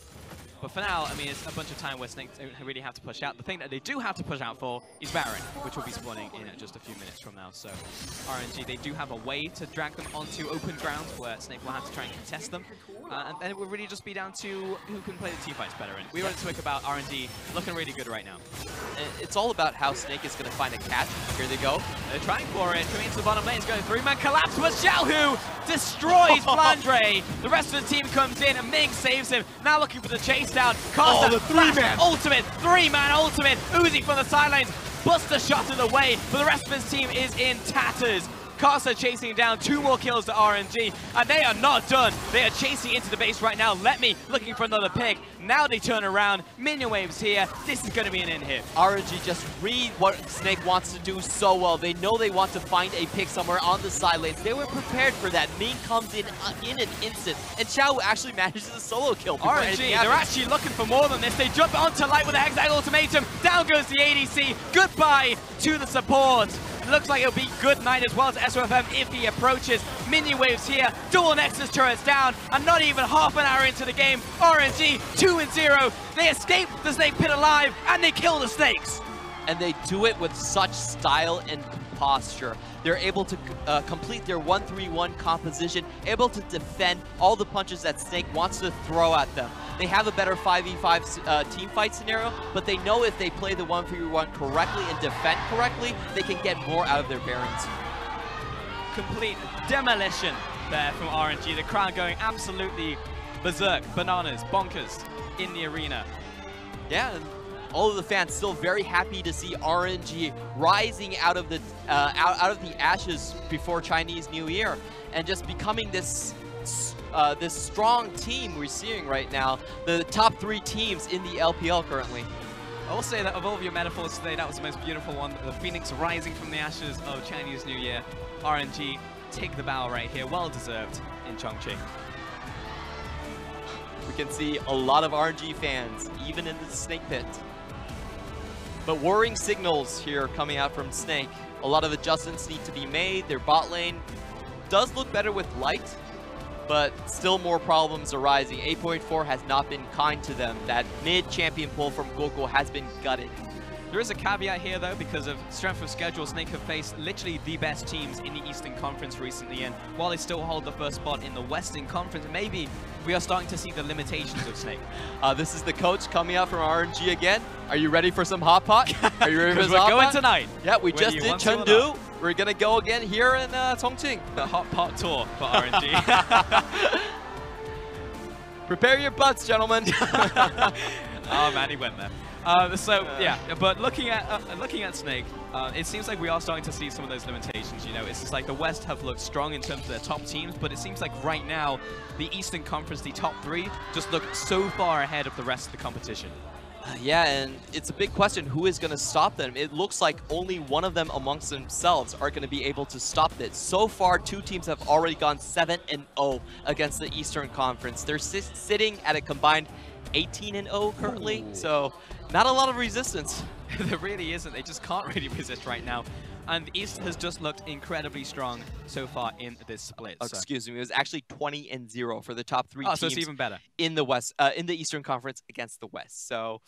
But for now, I mean, it's a bunch of time where Snake don't really have to push out. The thing that they do have to push out for is Baron, which will be spawning in just a few minutes from now. So RNG, they do have a way to drag them onto open ground where Snake will have to try and contest them. And then it will really just be down to who can play the team fights better. And we already spoke about RNG looking really good right now. It's all about how Snake is going to find a catch. Here they go. They're trying for it. Coming into the bottom lane. It's going three-man collapse, but Xiaohu destroys Flandre. The rest of the team comes in and Ming saves him. Now looking for the chase down. Carter, the three-man ultimate. Three-man ultimate. Uzi from the sidelines. Buster shot in the way, but the rest of his team is in tatters. Carter chasing down 2 more kills to RNG, and they are not done. They are chasing into the base right now. Let me looking for another pick. Now they turn around. Minion waves here. This is going to be an in-hit. RNG just read what Snake wants to do so well. They know they want to find a pick somewhere on the side lanes. They were prepared for that. Ming comes in an instant, and Xiao actually manages a solo kill. RNG, they're actually looking for more than this. They jump onto Light with a Hexag ultimatum. Down goes the ADC. Goodbye to the support. Looks like it'll be good night as well as SOFM if he approaches. Minion waves here, dual Nexus turrets down, and not even half an hour into the game, RNG 2-0. They escape the Snake Pit alive, and they kill the Snakes. And they do it with such style and posture. They're able to complete their 1-3-1 composition, able to defend all the punches that Snake wants to throw at them. They have a better 5v5 team fight scenario, but they know if they play the 1-3-1 correctly and defend correctly, they can get more out of their Barons. Complete demolition there from RNG. The crowd going absolutely berserk, bananas, bonkers in the arena. Yeah, and all of the fans still very happy to see RNG rising out of the ashes before Chinese New Year and just becoming this strong team we're seeing right now. The top 3 teams in the LPL currently. I will say that of all of your metaphors today, that was the most beautiful one. The Phoenix rising from the ashes of Chinese New Year. RNG take the bow right here, well deserved in Chongqing. We can see a lot of RNG fans, even in the Snake Pit. But worrying signals here coming out from Snake. A lot of adjustments need to be made. Their bot lane does look better with Light, but still more problems arising. 8.4 has not been kind to them. That mid-champion pull from Goku has been gutted. There is a caveat here, though, because of strength of schedule. Snake have faced literally the best teams in the Eastern Conference recently, and while they still hold the first spot in the Western Conference, maybe we are starting to see the limitations of Snake. This is the coach coming out from RNG again. Are you ready for some hot pot? Are you ready for some hot pot? We're going tonight. Yeah, we just did Chengdu. We're going to go again here in Chongqing. The hot pot tour for RNG. Prepare your butts, gentlemen. Oh man, he went there. Yeah, but looking at Snake, it seems like we are starting to see some of those limitations. You know, it's just like the West have looked strong in terms of their top teams, but it seems like right now the Eastern Conference, the top 3, just look so far ahead of the rest of the competition. Yeah, and it's a big question, who is going to stop them? It looks like only one of them amongst themselves are going to be able to stop it. So far, 2 teams have already gone 7-0 against the Eastern Conference. They're sitting at a combined 18-0 currently, so not a lot of resistance. There really isn't. They just can't really resist right now. And the East has just looked incredibly strong so far in this split. Excuse me, it was actually 20-0 for the top 3 teams. So it's even better in the West, in the Eastern Conference against the West. So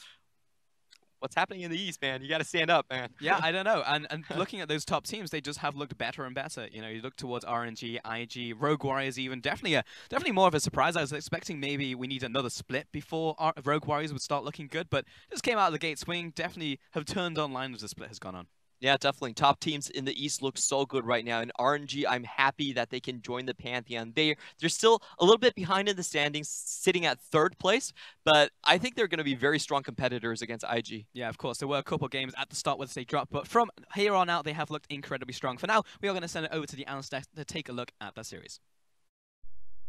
what's happening in the East, man? You got to stand up, man. Yeah, I don't know. And looking at those top teams, they just have looked better and better. You know, you look towards RNG, IG, Rogue Warriors even. Definitely more of a surprise. I was expecting maybe we need another split before Rogue Warriors would start looking good, but just came out of the gate swinging. Definitely have turned online as the split has gone on. Yeah, definitely. Top teams in the East look so good right now. And RNG, I'm happy that they can join the Pantheon. They're still a little bit behind in the standings, sitting at 3rd place, but I think they're going to be very strong competitors against IG. Yeah, of course. There were a couple of games at the start where they dropped, but from here on out, they have looked incredibly strong. For now, we are going to send it over to the analyst desk to take a look at that series.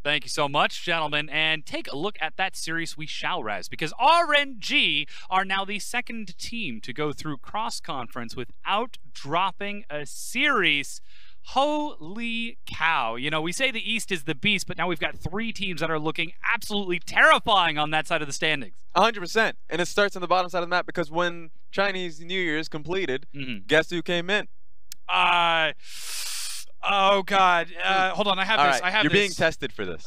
Thank you so much, gentlemen, and take a look at that series we shall, Raz, because RNG are now the 2nd team to go through cross-conference without dropping a series. Holy cow. You know, we say the East is the beast, but now we've got 3 teams that are looking absolutely terrifying on that side of the standings. 100%. And it starts on the bottom side of the map because when Chinese New Year is completed, guess who came in? Oh God! Hold on, I have this. Right. I have You're this. being tested for this.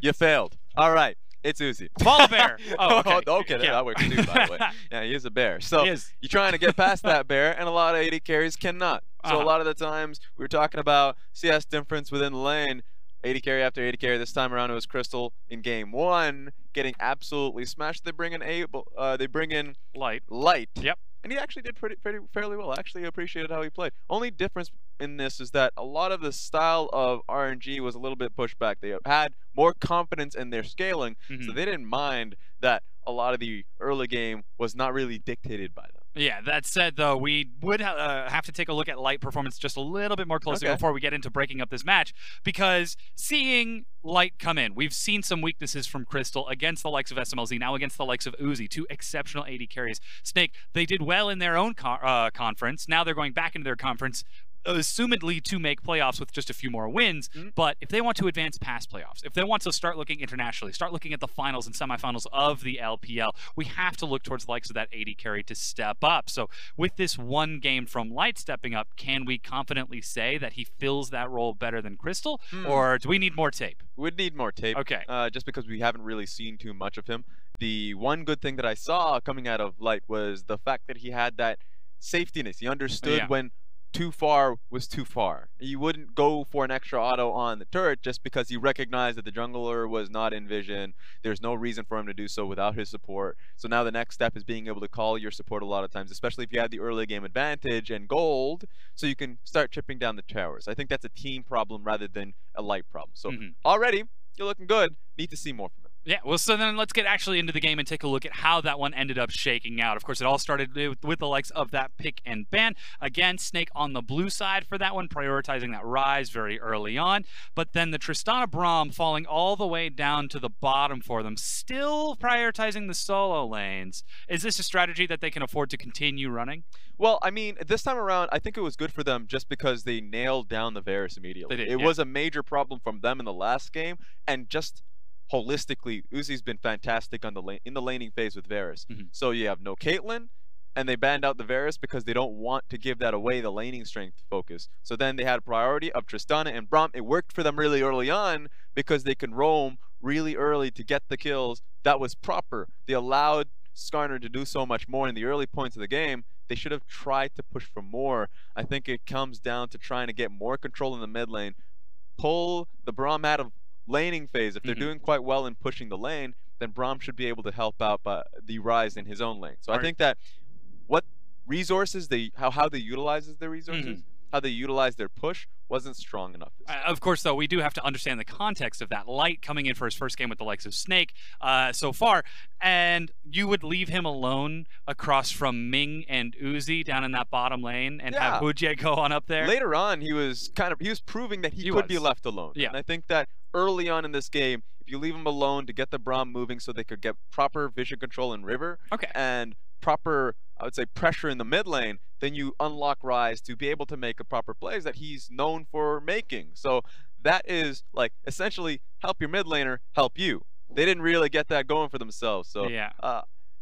You failed. All right, it's Uzi. Ball bear. Oh, okay. Okay, yeah. that works too, by the way. Yeah, he is a bear. So you're trying to get past that bear, and a lot of AD carries cannot. So a lot of the times we were talking about CS difference within the lane. AD carry after AD carry. This time around it was Crystal in game 1, getting absolutely smashed. They bring in Light. Yep. And he actually did fairly well. I actually appreciated how he played. Only difference in this is that a lot of the style of RNG was a little bit pushed back. They had more confidence in their scaling, so they didn't mind that a lot of the early game was not really dictated by them. Yeah, that said, though, we would have to take a look at Light performance just a little bit more closely before we get into breaking up this match, because seeing Light come in, we've seen some weaknesses from Crystal against the likes of SMLZ, now against the likes of Uzi, 2 exceptional AD carries. Snake, they did well in their own conference. Now they're going back into their conference, assumedly to make playoffs with just a few more wins, but if they want to advance past playoffs, if they want to start looking internationally, start looking at the finals and semifinals of the LPL, we have to look towards the likes of that AD carry to step up. So with this one game from Light stepping up, can we confidently say that he fills that role better than Crystal, or do we need more tape? We'd need more tape. Okay. Just because we haven't really seen too much of him. The one good thing that I saw coming out of Light was the fact that he had that safetiness. He understood when too far was too far. You wouldn't go for an extra auto on the turret just because you recognized that the jungler was not in vision. There's no reason for him to do so without his support. So now the next step is being able to call your support a lot of times, especially if you have the early game advantage and gold, so you can start chipping down the towers. I think that's a team problem rather than a Light problem. So already, you're looking good. Need to see more from him. Yeah, well, so then let's get actually into the game and take a look at how that one ended up shaking out. Of course, it all started with the likes of that pick and ban. Again, Snake on the blue side for that one, prioritizing that rise very early on. But then the Tristana Braum falling all the way down to the bottom for them, still prioritizing the solo lanes. Is this a strategy that they can afford to continue running? Well, I mean, this time around, I think it was good for them just because they nailed down the Varus immediately. It was a major problem from them in the last game, and just holistically, Uzi's been fantastic on in the laning phase with Varus. So you have no Caitlyn, and they banned out the Varus because they don't want to give that away, the laning strength focus. So then they had a priority of Tristana and Braum. It worked for them really early on because they can roam really early to get the kills. That was proper. They allowed Skarner to do so much more in the early points of the game. They should have tried to push for more. I think it comes down to trying to get more control in the mid lane, pull the Braum out of laning phase. If they're doing quite well in pushing the lane, then Braum should be able to help out the rise in his own lane. So I think that what resources how they utilizes their resources, how they utilize their push wasn't strong enough this time. Of course, though, we do have to understand the context of that. Light coming in for his first game with the likes of Snake so far, and you would leave him alone across from Ming and Uzi down in that bottom lane and have Hujie go on up there? Later on, he was proving that he could be left alone. Yeah. And I think that early on in this game, if you leave him alone to get the Braum moving so they could get proper vision control in River and proper, I would say, pressure in the mid lane, then you unlock Rise to be able to make a proper plays that he's known for making. So that is like essentially help your mid laner, help you. They didn't really get that going for themselves. So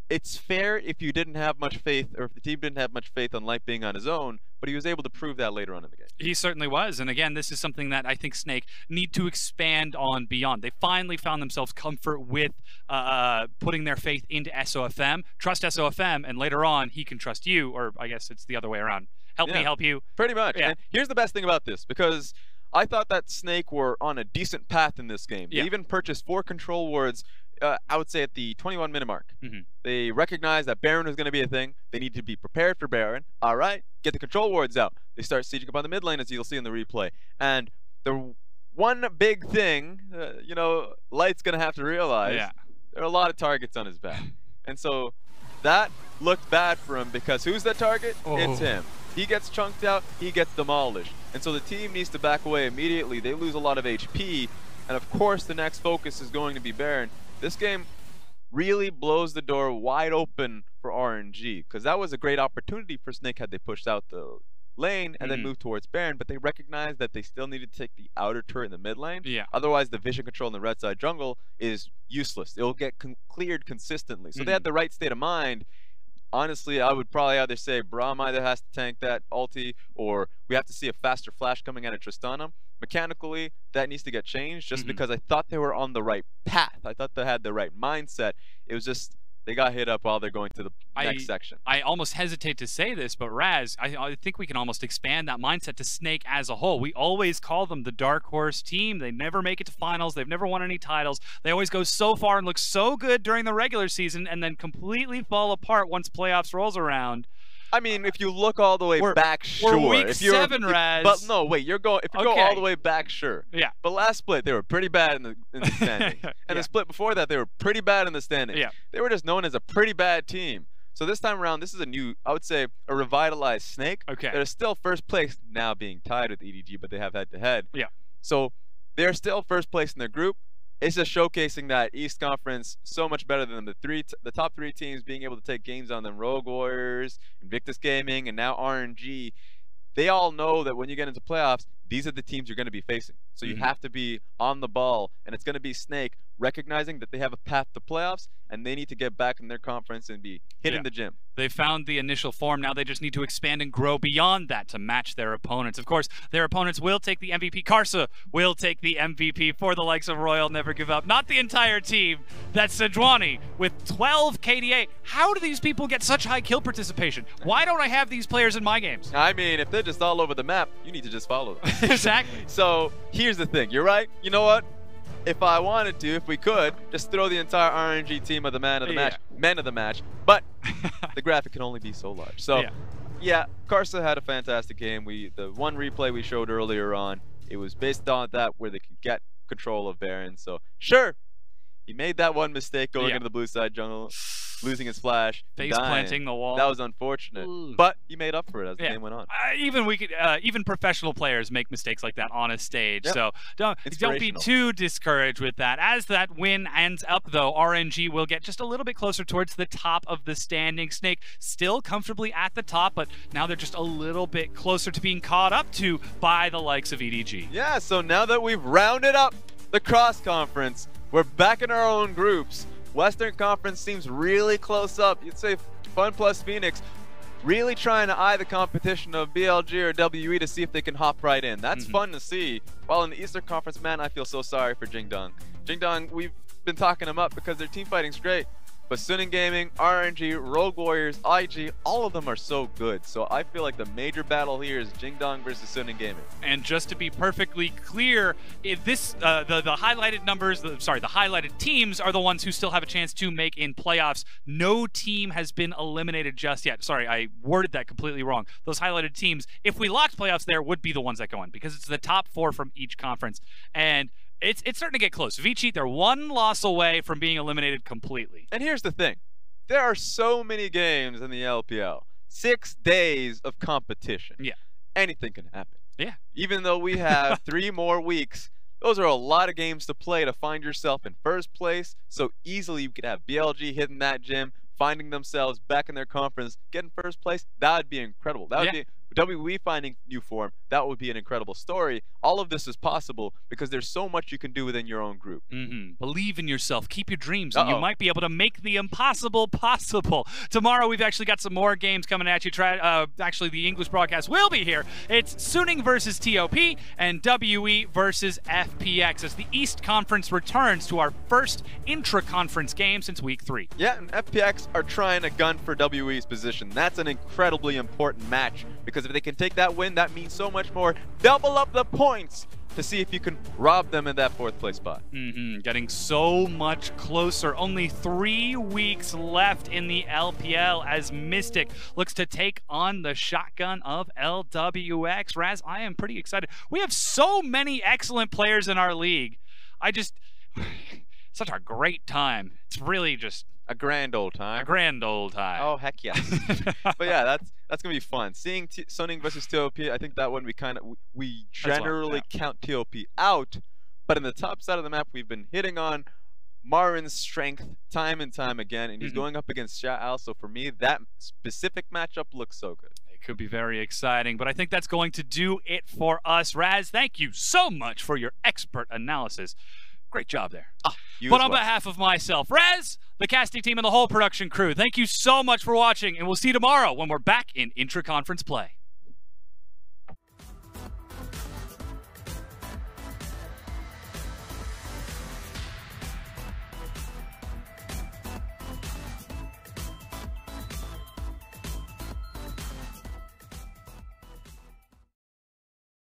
it's fair if you didn't have much faith, or if the team didn't have much faith on Light being on his own, but he was able to prove that later on in the game. He certainly was. And again, this is something that I think Snake need to expand on beyond. They finally found themselves comfort with putting their faith into SOFM. Trust SOFM, and later on, he can trust you, or I guess it's the other way around. Help me help you. Pretty much. And here's the best thing about this, because I thought that Snake were on a decent path in this game. They even purchased 4 control wards I would say at the 21-minute mark. They recognized that Baron was going to be a thing. They needed to be prepared for Baron. All right, get the control wards out. They start sieging up on the mid lane, as you'll see in the replay. And the one big thing, you know, Light's going to have to realize, there are a lot of targets on his back. And so that looked bad for him because who's that target? It's him. He gets chunked out, he gets demolished. And so the team needs to back away immediately. They lose a lot of HP. And of course, the next focus is going to be Baron. This game really blows the door wide open for RNG because that was a great opportunity for Snake had they pushed out the lane and then moved towards Baron, but they recognized that they still needed to take the outer turret in the mid lane. Otherwise, the vision control in the red side jungle is useless. It'll get cleared consistently. So they had the right state of mind. Honestly, I would probably either say Braum either has to tank that ulti or we have to see a faster flash coming out of Tristana. Mechanically, that needs to get changed just because I thought they were on the right path. I thought they had the right mindset. It was just they got hit up while they're going to the next section. I almost hesitate to say this, but Raz, I think we can almost expand that mindset to Snake as a whole. We always call them the dark horse team. They never make it to finals. They've never won any titles. They always go so far and look so good during the regular season and then completely fall apart once playoffs rolls around. I mean, if you look all the way back, sure. We're week 7, Raz. But no, wait, you're going. If you go all the way back, sure. Yeah. But last split, they were pretty bad in the standings, and the split before that, they were pretty bad in the standings. They were just known as a pretty bad team. So this time around, this is a new, I would say, a revitalized Snake. They're still first place now, being tied with EDG, but they have head-to-head. So they're still first place in their group. It's just showcasing that East Conference so much better than the top 3 teams being able to take games on them. Rogue Warriors, Invictus Gaming, and now RNG. They all know that when you get into playoffs, these are the teams you're going to be facing. So you have to be on the ball, and it's going to be Snake recognizing that they have a path to playoffs, and they need to get back in their conference and be hitting the gym. They found the initial form. Now they just need to expand and grow beyond that to match their opponents. Of course, their opponents will take the MVP. Karsa will take the MVP for the likes of Royal Never Give Up. Not the entire team. That's Sejuani with 12 KDA. How do these people get such high kill participation? Why don't I have these players in my games? I mean, if they're just all over the map, you need to just follow them. Exactly. So here's the thing. You're right. You know what? If I wanted to, if we could, just throw the entire RNG team of the men of the match. But the graphic can only be so large. So, yeah, Karsa had a fantastic game. The one replay we showed earlier on, it was based on that where they could get control of Baron. So, sure, he made that one mistake going into the blue side jungle, losing his flash, face planting the wall. That was unfortunate, but he made up for it as the game went on. Even professional players make mistakes like that on a stage, so don't be too discouraged with that. As that win ends up, though, RNG will get just a little bit closer towards the top of the standing. Snake still comfortably at the top, but now they're just a little bit closer to being caught up to by the likes of EDG. Yeah, so now that we've rounded up the cross conference, we're back in our own groups. Western Conference seems really close up. You'd say Fun plus Phoenix really trying to eye the competition of BLG or WE to see if they can hop right in. That's fun to see. While in the Eastern Conference, man, I feel so sorry for Jingdong. Jingdong, we've been talking them up because their team fighting's great. But Suning Gaming, RNG, Rogue Warriors, IG, all of them are so good. So I feel like the major battle here is Jingdong versus Suning Gaming. And just to be perfectly clear, if this the highlighted numbers, the highlighted teams are the ones who still have a chance to make in playoffs. No team has been eliminated just yet. Sorry, I worded that completely wrong. Those highlighted teams, if we locked playoffs there, would be the ones that go in because it's the top 4 from each conference. And it's starting to get close. Vici, they're 1 loss away from being eliminated completely. And here's the thing. There are so many games in the LPL. 6 days of competition. Yeah. Anything can happen. Yeah. Even though we have 3 more weeks, those are a lot of games to play to find yourself in first place. So easily you could have BLG hitting that gym, finding themselves back in their conference, getting first place. That would be incredible. That would be WE finding new form. That would be an incredible story. All of this is possible because there's so much you can do within your own group. Believe in yourself. Keep your dreams, and you might be able to make the impossible possible. Tomorrow, we've actually got some more games coming at you. Actually, the English broadcast will be here. It's Suning versus TOP and WE versus FPX as the East Conference returns to our first intra-conference game since week 3. Yeah, and FPX are trying to gun for WE's position. That's an incredibly important match because if they can take that win, that means so much more. Double up the points to see if you can rob them in that 4th place spot. Getting so much closer. Only 3 weeks left in the LPL as Mystic looks to take on the shotgun of LWX. Raz, I am pretty excited. We have so many excellent players in our league. Such a great time. It's really just a grand old time. A grand old time. Oh, heck yes. But yeah, that's going to be fun. Seeing Sunning versus TOP, I think that one we generally count TOP out. But in the top side of the map, we've been hitting on Marin's strength time and time again, and he's going up against Sha'al. So for me, that specific matchup looks so good. It could be very exciting, but I think that's going to do it for us. Raz, thank you so much for your expert analysis. Great job there. But on behalf of myself, Raz, the casting team, and the whole production crew, thank you so much for watching, and we'll see you tomorrow when we're back in intra-conference play.